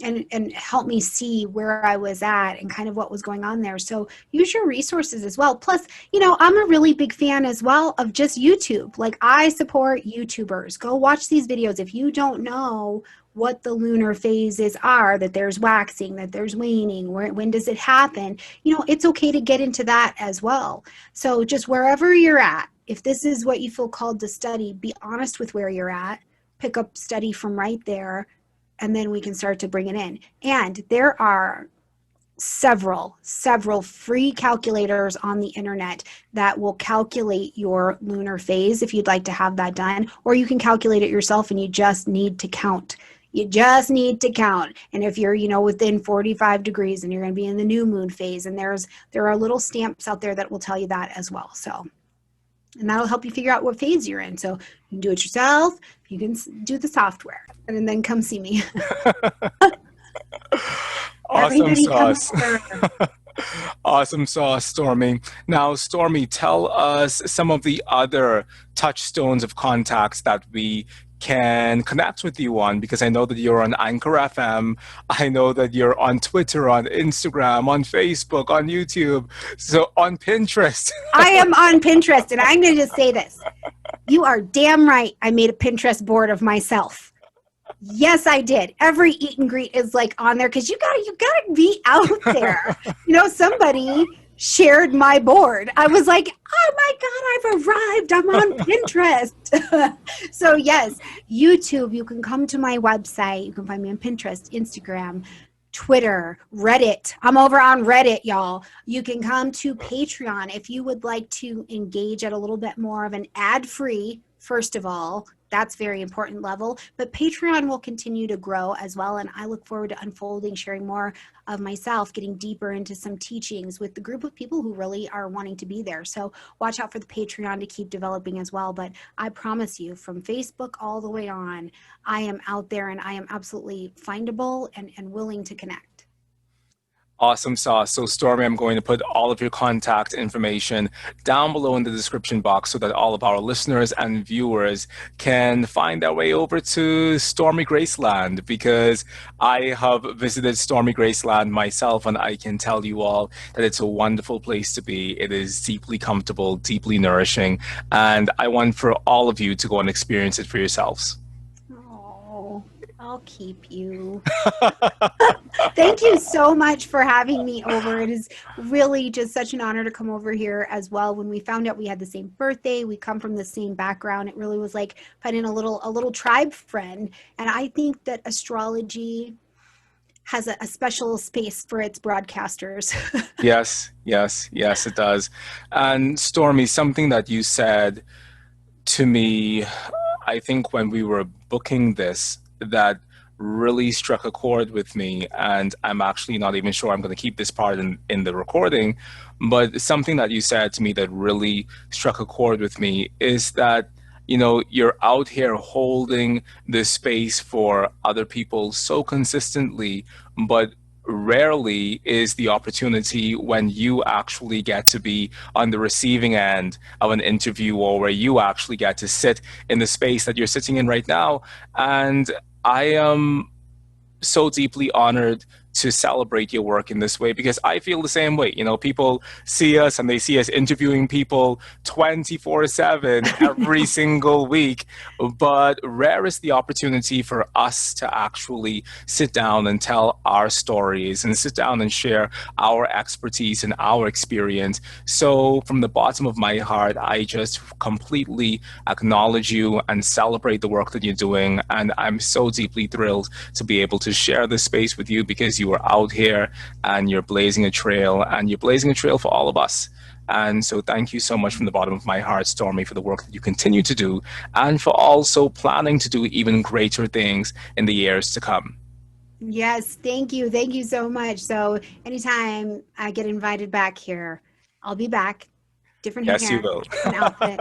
and help me see where I was at and kind of what was going on there. So use your resources as well. Plus, I'm a really big fan as well of just YouTube. Like, I support YouTubers. Go watch these videos. If you don't know what the lunar phases are, that there's waxing, that there's waning, when does it happen, it's okay to get into that as well. So just wherever you're at, if this is what you feel called to study, be honest with where you're at, pick up study from right there, and then we can start to bring it in. And there are several free calculators on the internet that will calculate your lunar phase if you'd like to have that done, or you can calculate it yourself and you just need to count. You just need to count. And if you're, within 45 degrees and you're going to be in the new moon phase, and there are little stamps out there that will tell you that as well. So, and that'll help you figure out what phase you're in. So you can do it yourself. You can do the software, and then come see me. Awesome Everybody come sauce. over. Awesome sauce, Stormy. Now, Stormy, tell us some of the other touchstones of contacts that we can connect with you on, because I know that you're on Anchor FM. I know that you're on Twitter, on Instagram, on Facebook, on YouTube, so on Pinterest. I am on Pinterest, and I'm going to just say this. You are damn right. I made a Pinterest board of myself. Yes, I did. Every eat and greet is like on there because you gotta be out there. Somebody shared my board. I was like, oh my God, I've arrived. I'm on Pinterest. So yes, YouTube, you can come to my website. You can find me on Pinterest, Instagram, Twitter, Reddit. I'm over on Reddit, y'all. You can come to Patreon if you would like to engage at a little bit more of an ad-free, first of all, that's very important level. But Patreon will continue to grow as well. And I look forward to unfolding, sharing more of myself, getting deeper into some teachings with the group of people who really are wanting to be there. So watch out for the Patreon to keep developing as well. But I promise you, from Facebook all the way on, I am out there and I am absolutely findable and willing to connect. Awesome sauce. So, Stormy, I'm going to put all of your contact information down below in the description box so that all of our listeners and viewers can find their way over to Stormy Graceland, because I have visited Stormy Graceland myself, and I can tell you all that it's a wonderful place to be. It is deeply comfortable, deeply nourishing, and I want for all of you to go and experience it for yourselves. Oh, I'll keep you. Thank you so much for having me over. It is really just such an honor to come over here as well. When we found out we had the same birthday, we come from the same background, it really was like finding a little tribe friend. And I think that astrology has a special space for its broadcasters. Yes, yes, yes, it does. And Stormy, something that you said to me, I think when we were booking this, that really struck a chord with me, and I'm actually not even sure I'm going to keep this part in the recording, but something that you said to me that really struck a chord with me is that, you know, you're out here holding this space for other people so consistently, but rarely is the opportunity when you actually get to be on the receiving end of an interview, or where you actually get to sit in the space that you're sitting in right now. And I am so deeply honored to celebrate your work in this way, because I feel the same way. You know, people see us and they see us interviewing people 24/7 every single week, but rare is the opportunity for us to actually sit down and tell our stories and sit down and share our expertise and our experience. So from the bottom of my heart, I just completely acknowledge you and celebrate the work that you're doing. And I'm so deeply thrilled to be able to share this space with you, because you are out here and you're blazing a trail, and you're blazing a trail for all of us. And so thank you so much from the bottom of my heart, Stormy, for the work that you continue to do, and for also planning to do even greater things in the years to come. Yes, thank you. Thank you so much. So anytime I get invited back here, I'll be back. Different Yes, you hair, will. different outfit,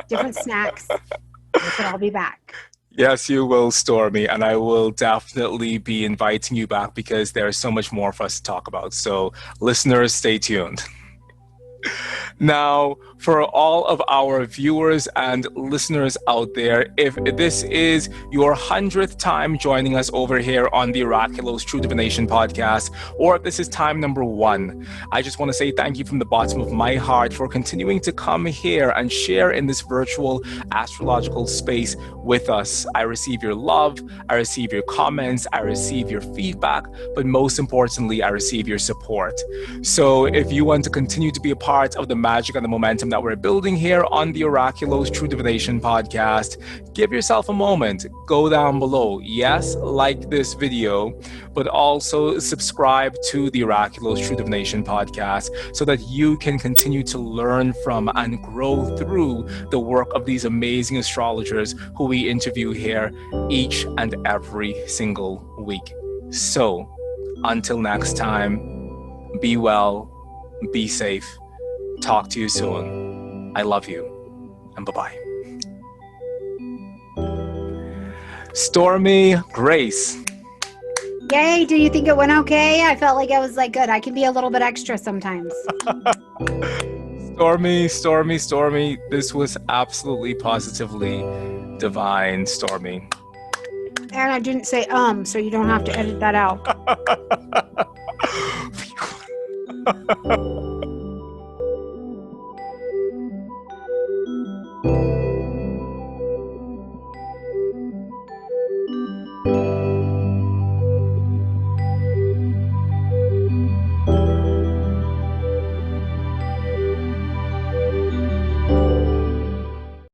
different snacks, but I'll be back. Yes, you will, Stormy, and I will definitely be inviting you back, because there's so much more for us to talk about. So, listeners, stay tuned. Now, for all of our viewers and listeners out there, if this is your 100th time joining us over here on the Oraculos True Divination podcast, or if this is time number 1, I just want to say thank you from the bottom of my heart for continuing to come here and share in this virtual astrological space with us. I receive your love, I receive your comments, I receive your feedback, but most importantly, I receive your support. So if you want to continue to be a part of the magic and the momentum that we're building here on the Oraculos True Divination podcast, give yourself a moment. Go down below. Yes, like this video, but also subscribe to the Oraculos True Divination podcast so that you can continue to learn from and grow through the work of these amazing astrologers who we interview here each and every single week. So, until next time, be well, be safe. Talk to you soon. I love you, and bye-bye. Stormy Grace. Yay, do you think it went okay? I felt like I was like, good. I can be a little bit extra sometimes. Stormy. This was absolutely, positively divine, Stormy. And I didn't say so you don't have to edit that out.